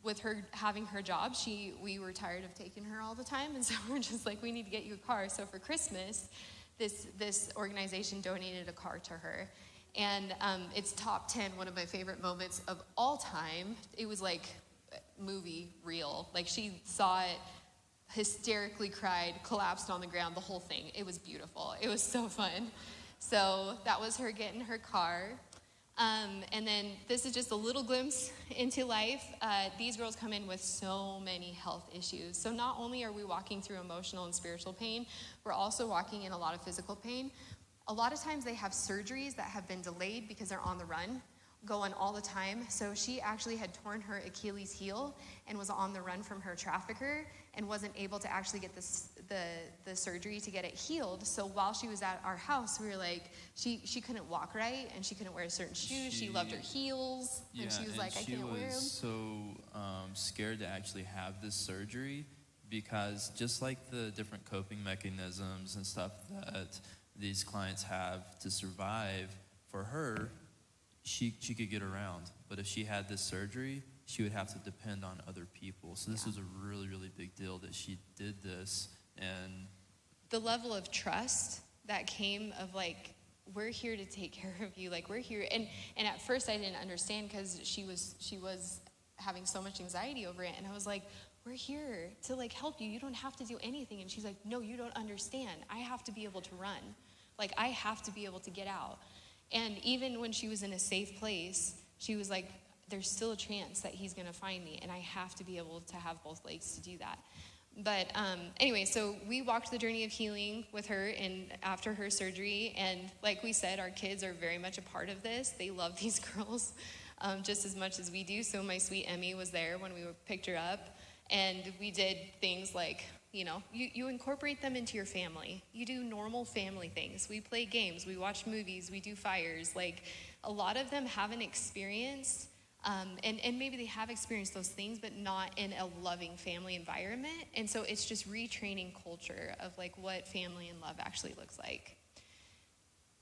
with her having her job, we were tired of taking her all the time, and so we're just like, we need to get you a car. So for Christmas, this organization donated a car to her. And it's top 10, one of my favorite moments of all time. It was like movie real. Like, she saw it, hysterically cried, collapsed on the ground, the whole thing. It was beautiful. It was so fun. So that was her getting her car. And then this is just a little glimpse into life. These girls come in with so many health issues. So not only are we walking through emotional and spiritual pain, we're also walking in a lot of physical pain. A lot of times they have surgeries that have been delayed because they're on the run, going all the time. So she actually had torn her Achilles heel and was on the run from her trafficker and wasn't able to actually get the surgery to get it healed. So while she was at our house, we were like, she couldn't walk right, and she couldn't wear certain shoes. She loved her heels, and she was like, I can't wear them. She was so scared to actually have this surgery, because just like the different coping mechanisms and stuff that these clients have to survive, for her, she could get around. But if she had this surgery, she would have to depend on other people. So this was a really, really big deal that she did this. And the level of trust that came of like, we're here to take care of you. Like, we're here. And at first I didn't understand, because she was having so much anxiety over it. And I was like, we're here to like help you. You don't have to do anything. And she's like, no, you don't understand. I have to be able to run. Like, I have to be able to get out. And even when she was in a safe place, she was like, there's still a chance that he's going to find me, and I have to be able to have both legs to do that. But anyway, so we walked the journey of healing with her and after her surgery. And like we said, our kids are very much a part of this. They love these girls just as much as we do. So my sweet Emmy was there when we picked her up. And we did things like, you incorporate them into your family. You do normal family things. We play games. We watch movies. We do fires. Like, a lot of them haven't experienced, and maybe they have experienced those things, but not in a loving family environment. And so it's just retraining culture of like what family and love actually looks like.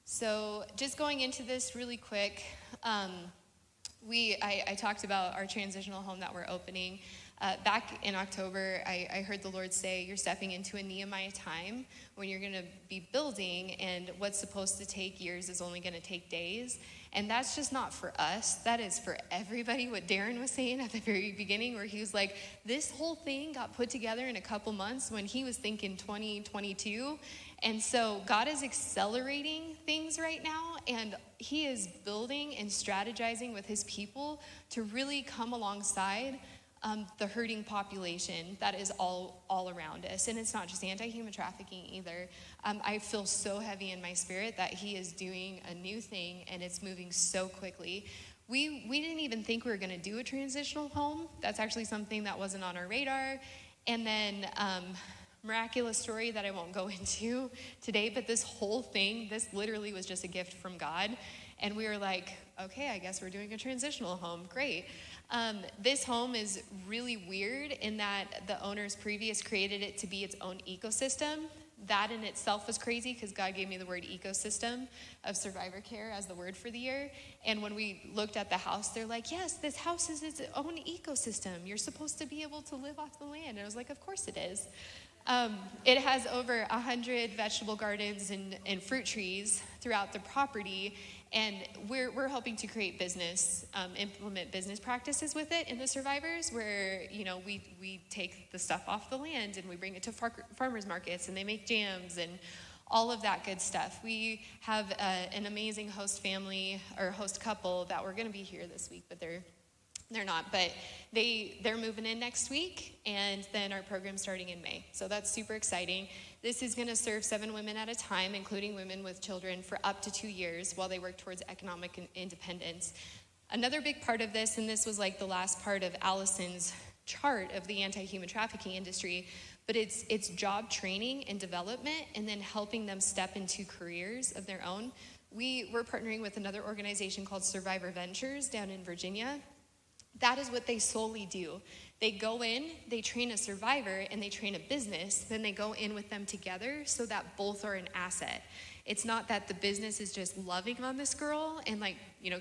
So just going into this really quick, I talked about our transitional home that we're opening. Back in October, I heard the Lord say, you're stepping into a Nehemiah time when you're going to be building, and what's supposed to take years is only going to take days. And that's just not for us. That is for everybody. What Darren was saying at the very beginning, where he was like, this whole thing got put together in a couple months, when he was thinking 2022. And so God is accelerating things right now, and he is building and strategizing with his people to really come alongside the hurting population that is all around us. And it's not just anti-human trafficking either. I feel so heavy in my spirit that he is doing a new thing, and it's moving so quickly. We didn't even think we were going to do a transitional home. That's actually something that wasn't on our radar. And then miraculous story that I won't go into today, but this whole thing, this literally was just a gift from God. And we were like, okay, I guess we're doing a transitional home. Great. This home is really weird in that the owners previous created it to be its own ecosystem. That in itself was crazy, because God gave me the word ecosystem of survivor care as the word for the year. And when we looked at the house, they're like, yes, this house is its own ecosystem. You're supposed to be able to live off the land. And I was like, of course it is. It has over 100 vegetable gardens and fruit trees throughout the property. And we're hoping to create business, implement business practices with it in the survivors, where, we take the stuff off the land and we bring it to farmers markets, and they make jams and all of that good stuff. We have an amazing host family, or host couple, that we're going to be here this week, but they're not, but they're moving in next week, and then our program's starting in May. So that's super exciting. This is going to serve 7 women at a time, including women with children, for up to 2 years while they work towards economic independence. Another big part of this, and this was like the last part of Allison's chart of the anti-human trafficking industry, but it's job training and development, and then helping them step into careers of their own. we're partnering with another organization called Survivor Ventures down in Virginia. That is what they solely do. They go in, they train a survivor, and they train a business. Then they go in with them together so that both are an asset. It's not that the business is just loving on this girl and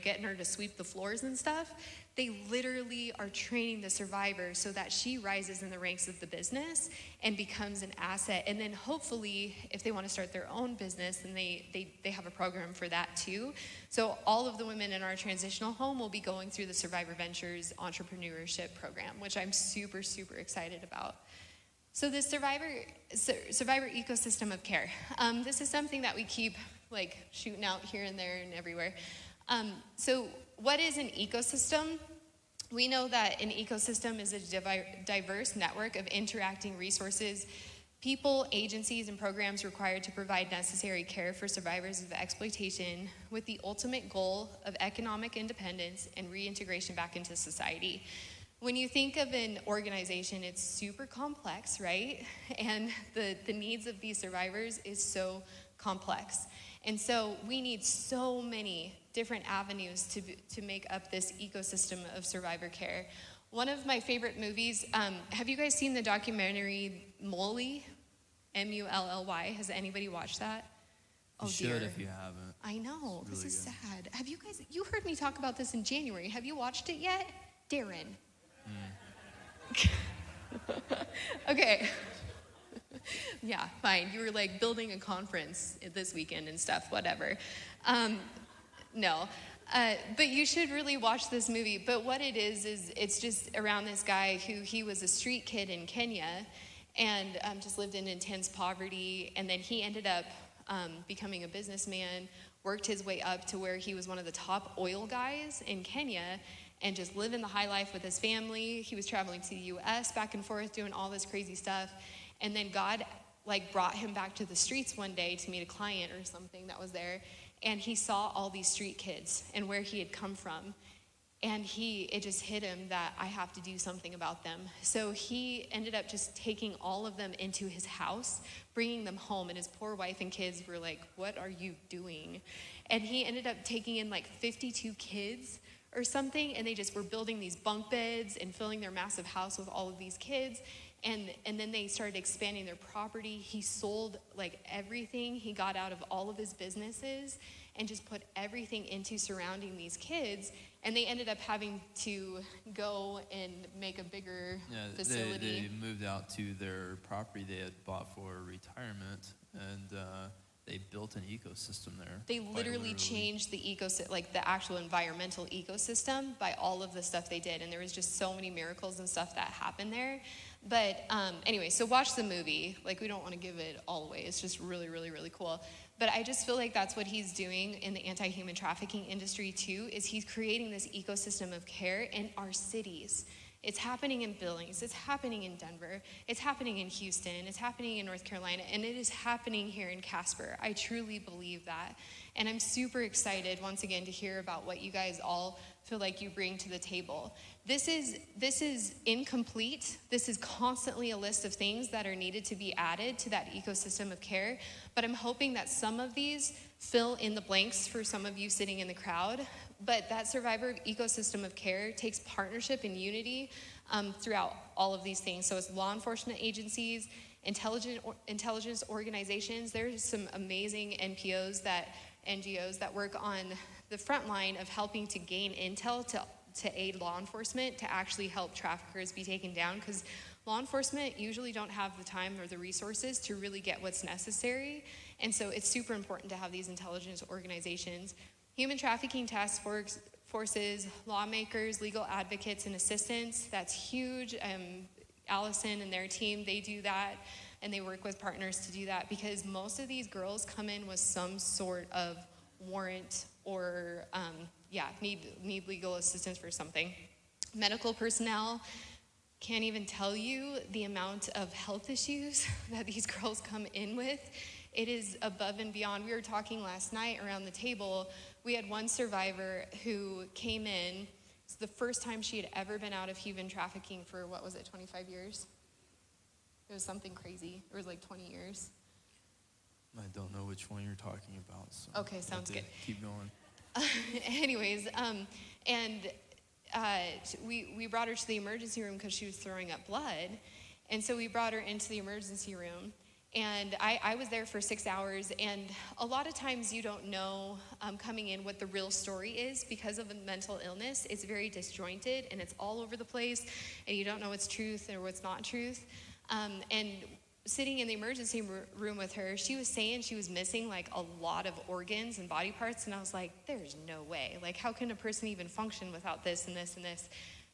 getting her to sweep the floors and stuff. They literally are training the survivor so that she rises in the ranks of the business and becomes an asset. And then hopefully, if they want to start their own business, then they have a program for that too. So all of the women in our transitional home will be going through the Survivor Ventures entrepreneurship program, which I'm super, super excited about. So the survivor ecosystem of care. This is something that we keep shooting out here and there and everywhere. So what is an ecosystem? We know that an ecosystem is a diverse network of interacting resources, people, agencies, and programs required to provide necessary care for survivors of exploitation with the ultimate goal of economic independence and reintegration back into society. When you think of an organization, it's super complex, right? And the needs of these survivors is so complex. And so we need so many different avenues to make up this ecosystem of survivor care. One of my favorite movies, have you guys seen the documentary Mully? M-U-L-L-Y. Has anybody watched that? You should if you haven't. I know, It's this is really sad. Have you guys, you heard me talk about this in January. Have you watched it yet? Darren. Okay. Yeah, fine. You were building a conference this weekend and stuff, whatever. No. But you should really watch this movie. But what it is it's just around this guy he was a street kid in Kenya and just lived in intense poverty. And then he ended up becoming a businessman, worked his way up to where he was one of the top oil guys in Kenya and just living the high life with his family. He was traveling to the U.S. back and forth, doing all this crazy stuff. And then God brought him back to the streets one day to meet a client or something that was there. And he saw all these street kids and where he had come from. And it just hit him that I have to do something about them. So he ended up just taking all of them into his house, bringing them home. And his poor wife and kids were like, what are you doing? And he ended up taking in 52 kids or something. And they just were building these bunk beds and filling their massive house with all of these kids. And then they started expanding their property. He sold everything he got out of all of his businesses and just put everything into surrounding these kids. And they ended up having to go and make a bigger facility. They moved out to their property they had bought for retirement, and they built an ecosystem there. They literally changed the ecosystem, the actual environmental ecosystem by all of the stuff they did. And there was just so many miracles and stuff that happened there. But anyway, so watch the movie. We don't want to give it all away. It's just really, really, really cool. But I just feel like that's what he's doing in the anti-human trafficking industry too, is he's creating this ecosystem of care in our cities. It's happening in Billings, it's happening in Denver, it's happening in Houston, it's happening in North Carolina, and it is happening here in Casper. I truly believe that. And I'm super excited once again to hear about what you guys all feel like you bring to the table. This is incomplete. This is constantly a list of things that are needed to be added to that ecosystem of care. But I'm hoping that some of these fill in the blanks for some of you sitting in the crowd. But that survivor ecosystem of care takes partnership and unity throughout all of these things. So it's law enforcement agencies, intelligence organizations. There's some amazing NGOs that work on the front line of helping to gain intel to aid law enforcement to actually help traffickers be taken down, because law enforcement usually don't have the time or the resources to really get what's necessary. And so it's super important to have these intelligence organizations. Human trafficking task forces, lawmakers, legal advocates, and assistants, that's huge. Allison and their team, they do that, and they work with partners to do that, because most of these girls come in with some sort of warrant or need legal assistance for something. Medical personnel, can't even tell you the amount of health issues that these girls come in with. It is above and beyond. We were talking last night around the table. We had one survivor who came in. It's the first time she had ever been out of human trafficking for, 25 years? It was something crazy. It was 20 years. I don't know which one you're talking about. So Okay, sounds good. Keep going. Anyways, we brought her to the emergency room because she was throwing up blood. And so we brought her into the emergency room. And I was there for 6 hours. And a lot of times you don't know coming in what the real story is because of a mental illness. It's very disjointed and it's all over the place. And you don't know what's truth or what's not truth. And sitting in the emergency room with her, she was saying she was missing like a lot of organs and body parts. And I was like, there's no way. Like, how can a person even function without this and this and this?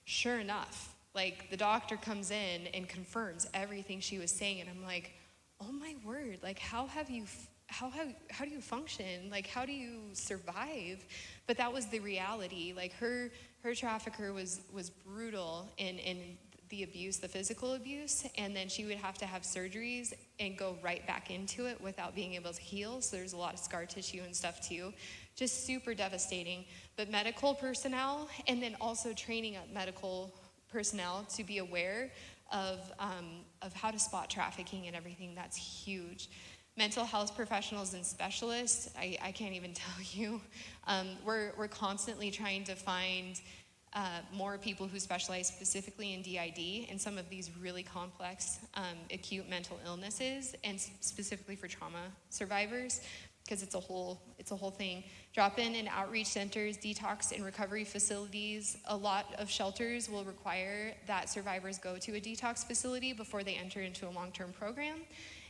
Sure enough, like the doctor comes in and confirms everything she was saying. And I'm like, oh my word, like how do you function? Like, how do you survive? But that was the reality. Like her trafficker was brutal in the abuse, the physical abuse, and then she would have to have surgeries and go right back into it without being able to heal. So there's a lot of scar tissue and stuff too. Just super devastating. But medical personnel, and then also training up medical personnel to be aware of how to spot trafficking and everything, that's huge. Mental health professionals and specialists, I can't even tell you. We're constantly trying to find more people who specialize specifically in DID and some of these really complex acute mental illnesses, and specifically for trauma survivors, because it's a whole thing. Drop-in and outreach centers, detox and recovery facilities. A lot of shelters will require that survivors go to a detox facility before they enter into a long-term program.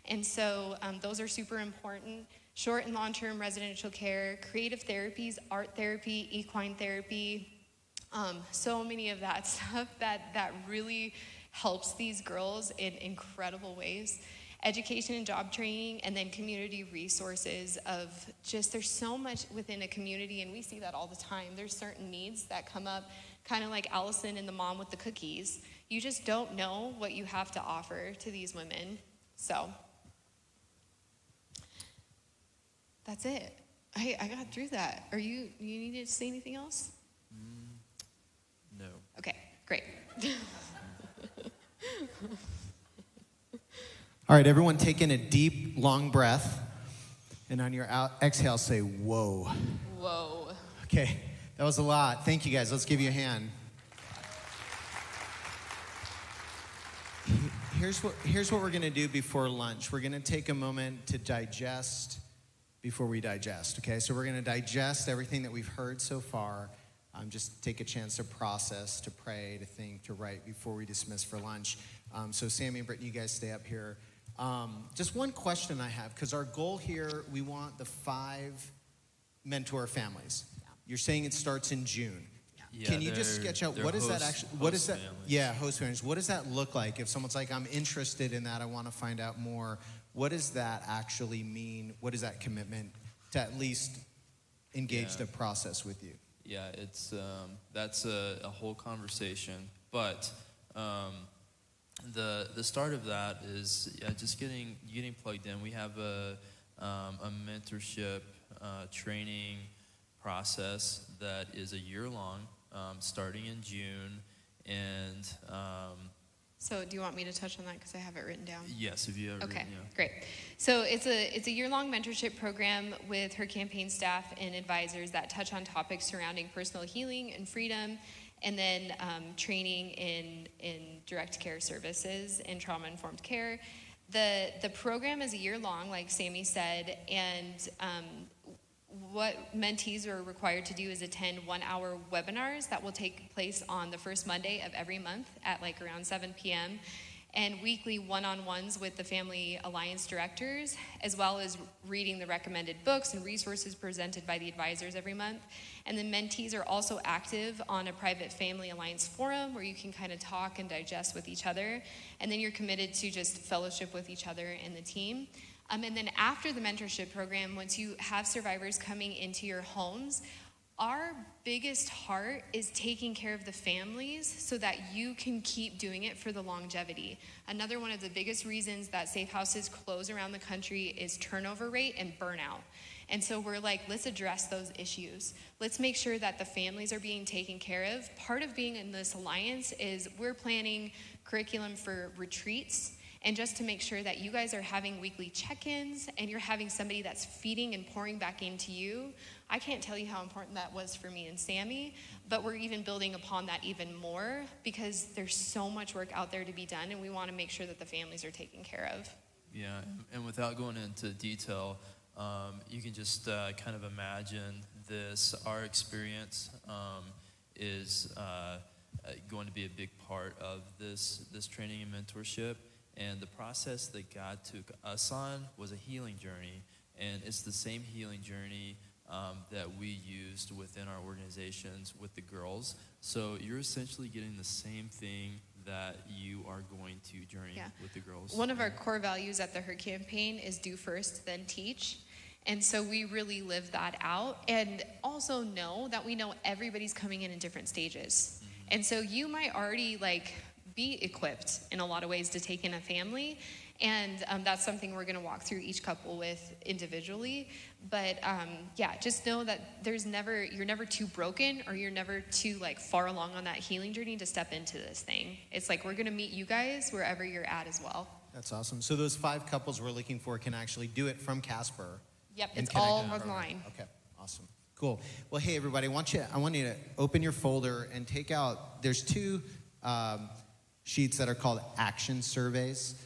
And so those are super important. Short and long-term residential care, creative therapies, art therapy, equine therapy, so many of that stuff that really helps these girls in incredible ways. Education and job training, and then community resources of just, there's so much within a community, and we see that all the time. There's certain needs that come up, kind of like Allison and the mom with the cookies. You just don't know what you have to offer to these women. So that's it. I got through that. You needed to say anything else? No. Okay, great. All right, everyone take in a deep, long breath. And on your exhale, say, whoa. Whoa. Okay, that was a lot. Thank you, guys. Let's give you a hand. Here's what we're going to do before lunch. We're going to take a moment to digest before we digest, okay? So we're going to digest everything that we've heard so far. Just take a chance to process, to pray, to think, to write before we dismiss for lunch. So Sammy and Brittany, you guys stay up here. Just one question I have, because our goal here, we want the 5 mentor families. Yeah. You're saying it starts in June. Yeah. Can you just sketch out what is that actually? What is that? Families. Yeah, host families. What does that look like? If someone's like, I'm interested in that, I want to find out more. What does that actually mean? What is that commitment to at least engage the process with you? Yeah, it's that's a whole conversation, but the start of that is just getting plugged in. We have a mentorship training process that is a year long, starting in June, and so do you want me to touch on that because I have it written down? Yes, if you have. Okay, great. So it's a year-long mentorship program with her campaign staff and advisors that touch on topics surrounding personal healing and freedom, and then training in direct care services and trauma-informed care. The program is a year long, like Sammy said, and what mentees are required to do is attend 1-hour webinars that will take place on the first Monday of every month at like around 7 p.m. and weekly one-on-ones with the Family Alliance directors, as well as reading the recommended books and resources presented by the advisors every month. And the mentees are also active on a private Family Alliance forum where you can kind of talk and digest with each other. And then you're committed to just fellowship with each other and the team. And then after the mentorship program, once you have survivors coming into your homes, our biggest heart is taking care of the families so that you can keep doing it for the longevity. Another one of the biggest reasons that safe houses close around the country is turnover rate and burnout. And so we're like, let's address those issues. Let's make sure that the families are being taken care of. Part of being in this alliance is we're planning curriculum for retreats and just to make sure that you guys are having weekly check-ins and you're having somebody that's feeding and pouring back into you. I can't tell you how important that was for me and Sammy, but we're even building upon that even more because there's so much work out there to be done, and we want to make sure that the families are taken care of. Yeah, and without going into detail, you can just kind of imagine this. Our experience is going to be a big part of this training and mentorship. And the process that God took us on was a healing journey. And it's the same healing journey that we used within our organizations with the girls. So you're essentially getting the same thing that you are going to journey with the girls. One of our core values at the Her Campaign is do first, then teach. And so we really live that out, and also know that we know everybody's coming in different stages. Mm-hmm. And so you might already be equipped in a lot of ways to take in a family. And that's something we're going to walk through each couple with individually. But just know that you're never too broken, or you're never too far along on that healing journey to step into this thing. It's we're going to meet you guys wherever you're at as well. That's awesome. So those 5 couples we're looking for can actually do it from Casper. Yep, it's all online. Okay, awesome. Cool. Well, hey, everybody, I want you to open your folder and take out, there's 2 sheets that are called action surveys.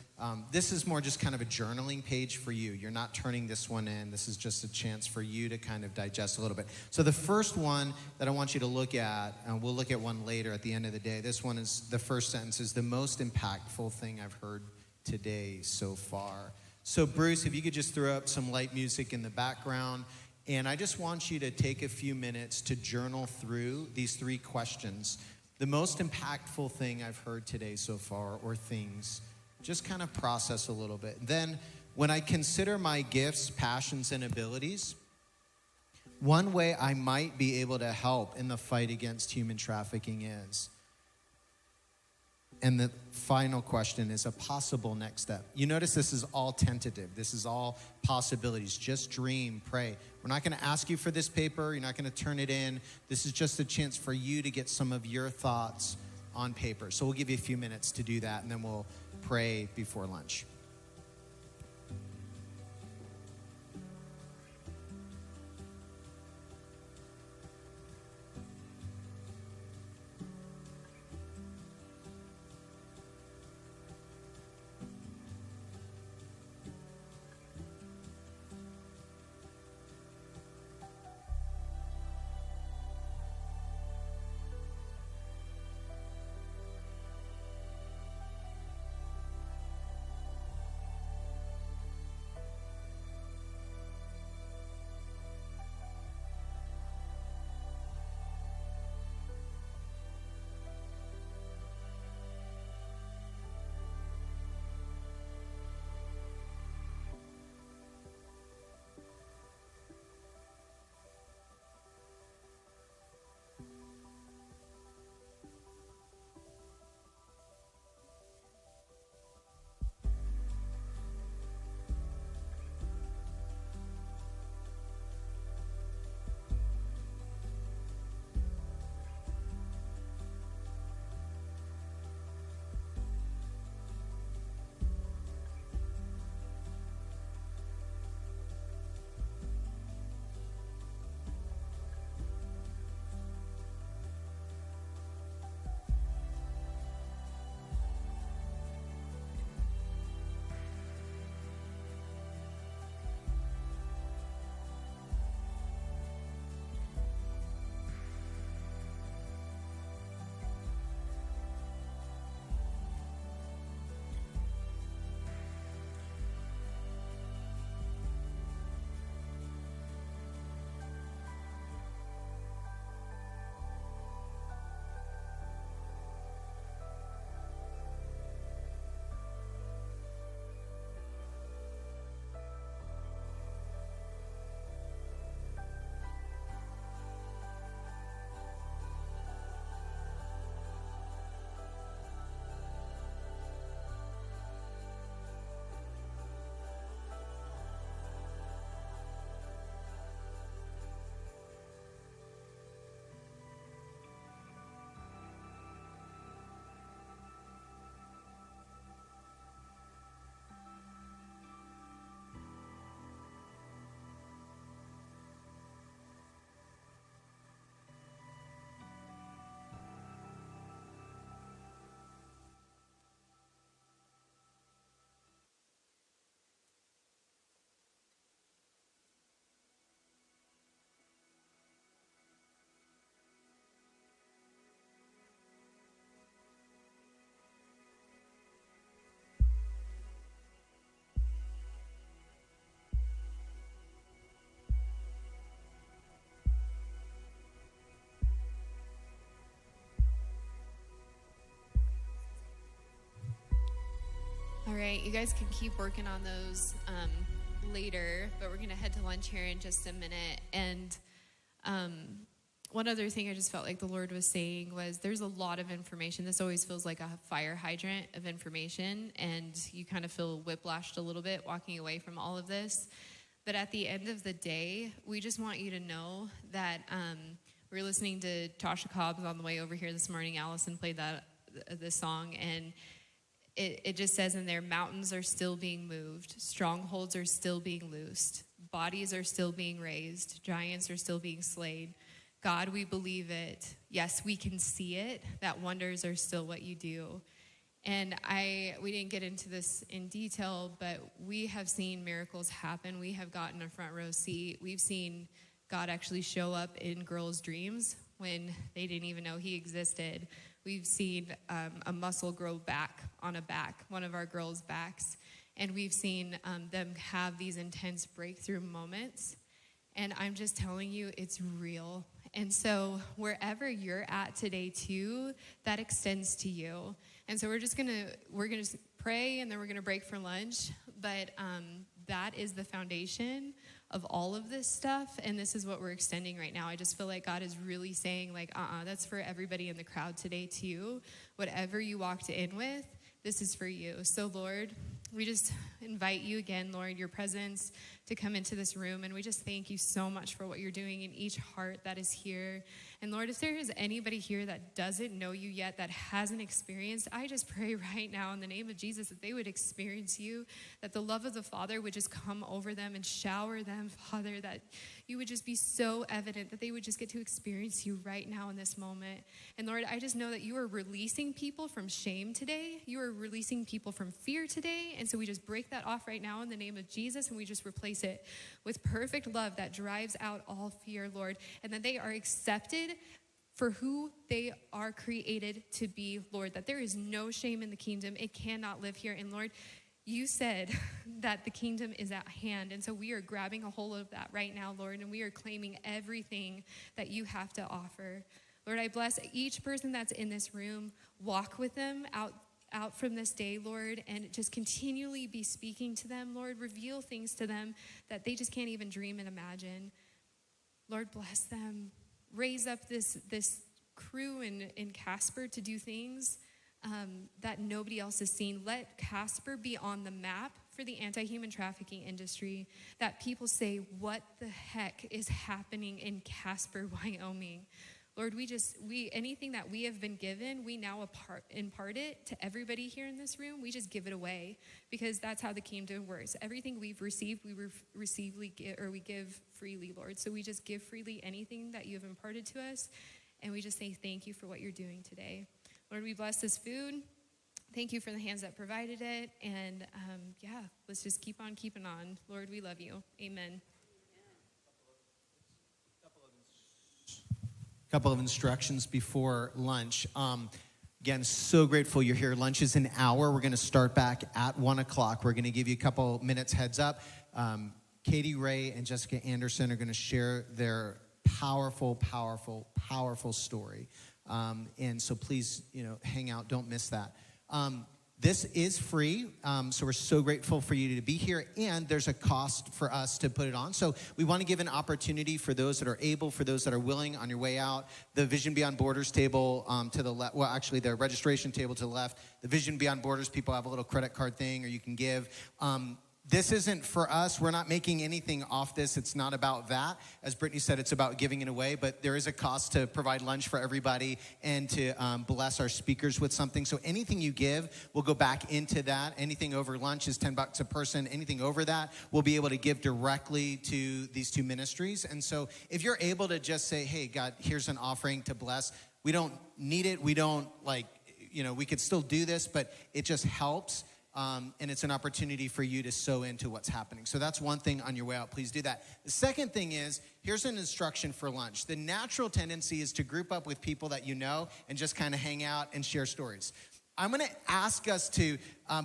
This is more just kind of a journaling page for you. You're not turning this one in. This is just a chance for you to kind of digest a little bit. So the first one that I want you to look at, and we'll look at one later at the end of the day. This one is, the first sentence is, the most impactful thing I've heard today so far. So Bruce, if you could just throw up some light music in the background. And I just want you to take a few minutes to journal through these 3 questions. The most impactful thing I've heard today so far, or things. Just kind of process a little bit. Then, when I consider my gifts, passions, and abilities, one way I might be able to help in the fight against human trafficking is. And the final question is a possible next step. You notice this is all tentative. This is all possibilities. Just dream, pray. We're not going to ask you for this paper. You're not going to turn it in. This is just a chance for you to get some of your thoughts on paper. So we'll give you a few minutes to do that, and then we'll pray before lunch. right, you guys can keep working on those later, but we're going to head to lunch here in just a minute. And one other thing I just felt like the Lord was saying was there's a lot of information. This always feels like a fire hydrant of information, and you kind of feel whiplashed a little bit walking away from all of this. But at the end of the day, we just want you to know that we were listening to Tasha Cobbs on the way over here this morning. Allison played this song, and it just says in there, mountains are still being moved, strongholds are still being loosed, bodies are still being raised, giants are still being slain. God, we believe it. Yes, we can see it, that wonders are still what you do. And we didn't get into this in detail, but we have seen miracles happen. We have gotten a front row seat. We've seen God actually show up in girls' dreams when they didn't even know he existed. We've seen a muscle grow back on one of our girls' backs. And we've seen them have these intense breakthrough moments. And I'm just telling you, it's real. And so wherever you're at today too, that extends to you. And so we're gonna pray, and then we're gonna break for lunch. But that is the foundation of all of this stuff, and this is what we're extending right now. I just feel like God is really saying, like, that's for everybody in the crowd today too. Whatever you walked in with, this is for you. So Lord, we just invite you again, Lord, your presence to come into this room. And we just thank you so much for what you're doing in each heart that is here. And Lord, if there is anybody here that doesn't know you yet, that hasn't experienced, I just pray right now in the name of Jesus that they would experience you, that the love of the Father would just come over them and shower them, Father, that you would just be so evident, that they would just get to experience you right now in this moment. And Lord, I just know that you are releasing people from shame today. You are releasing people from fear today. And so we just break that off right now in the name of Jesus, and we just replace it with perfect love that drives out all fear, Lord, and that they are accepted for who they are created to be, Lord, that there is no shame in the kingdom. It cannot live here. And Lord, you said that the kingdom is at hand. And so we are grabbing a hold of that right now, Lord, and we are claiming everything that you have to offer. Lord, I bless each person that's in this room. Walk with them out from this day, Lord, and just continually be speaking to them, Lord. Reveal things to them that they just can't even dream and imagine. Lord, bless them. Raise up this crew in Casper to do things that nobody else has seen. Let Casper be on the map for the anti-human trafficking industry, that people say, what the heck is happening in Casper, Wyoming? Lord, anything that we have been given, we now impart it to everybody here in this room. We just give it away, because that's how the kingdom works. Everything we've received, we give freely, Lord. So we just give freely anything that you have imparted to us, and we just say thank you for what you're doing today. Lord, we bless this food. Thank you for the hands that provided it, and let's just keep on keeping on. Lord, we love you. Amen. Couple of instructions before lunch. Again, so grateful you're here. Lunch is an hour. We're going to start back at 1 o'clock. We're going to give you a couple minutes heads up. Katie Ray and Jessica Anderson are going to share their powerful story. And so please, hang out. Don't miss that. This is free, so we're so grateful for you to be here, and there's a cost for us to put it on. So we want to give an opportunity for those that are able, for those that are willing, on your way out. The Vision Beyond Borders table to the left, well, actually the registration table to the left. The Vision Beyond Borders people have a little credit card thing, or you can give. This isn't for us. We're not making anything off this. It's not about that. As Brittany said, it's about giving it away, but there is a cost to provide lunch for everybody and to bless our speakers with something. So anything you give will go back into that. Anything over lunch is $10 a person. Anything over that, we'll be able to give directly to these two ministries. And so if you're able to just say, hey, God, here's an offering to bless. We don't need it. We don't we could still do this, but it just helps. And it's an opportunity for you to sow into what's happening. So that's one thing on your way out. Please do that. The second thing is, here's an instruction for lunch. The natural tendency is to group up with people that you know and just kind of hang out and share stories. I'm going to ask us to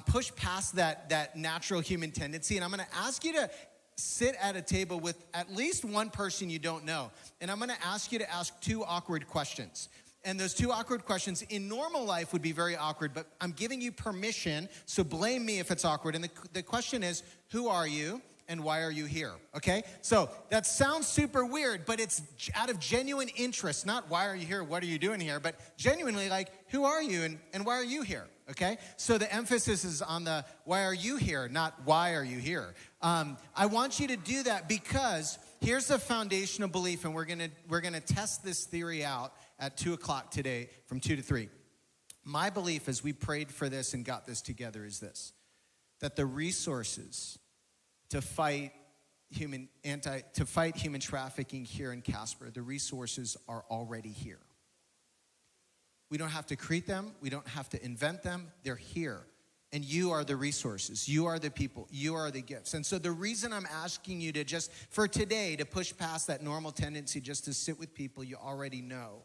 push past that natural human tendency, and I'm going to ask you to sit at a table with at least one person you don't know. And I'm going to ask you to ask two awkward questions. And those two awkward questions in normal life would be very awkward, but I'm giving you permission, so blame me if it's awkward. And the question is, who are you and why are you here? Okay? So that sounds super weird, but it's out of genuine interest, not why are you here, what are you doing here, but genuinely like, who are you and why are you here? Okay? So the emphasis is on the why are you here, not why are you here. I want you to do that because here's the foundational belief, and we're gonna test this theory out at 2 o'clock today from 2 to 3. My belief as we prayed for this and got this together is this, that the resources to fight human trafficking here in Casper, the resources are already here. We don't have to create them. We don't have to invent them. They're here. And you are the resources. You are the people. You are the gifts. And so the reason I'm asking you to just, for today, to push past that normal tendency just to sit with people you already know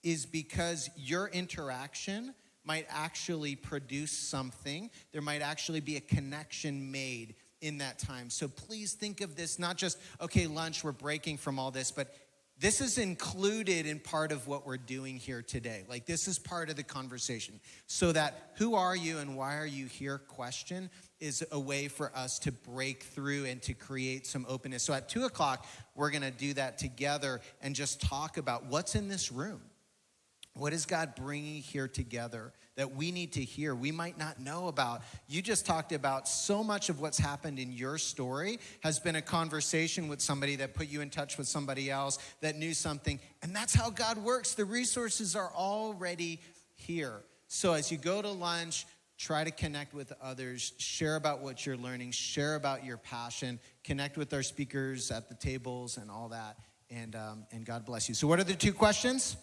is because your interaction might actually produce something. There might actually be a connection made in that time. So please think of this not just, okay, lunch, we're breaking from all this, but this is included in part of what we're doing here today. Like this is part of the conversation. So that who are you and why are you here question is a way for us to break through and to create some openness. So at 2 o'clock, we're gonna do that together and just talk about what's in this room. What is God bringing here together that we need to hear? We might not know about. You just talked about so much of what's happened in your story has been a conversation with somebody that put you in touch with somebody else that knew something. And that's how God works. The resources are already here. So as you go to lunch, try to connect with others, share about what you're learning, share about your passion, connect with our speakers at the tables and all that. And God bless you. So what are the two questions?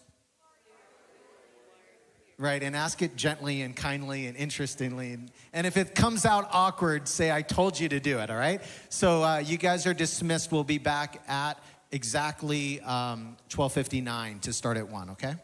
Right, and ask it gently and kindly and interestingly. And if it comes out awkward, say, I told you to do it, all right? So you guys are dismissed. We'll be back at exactly 12:59 to start at 1, okay?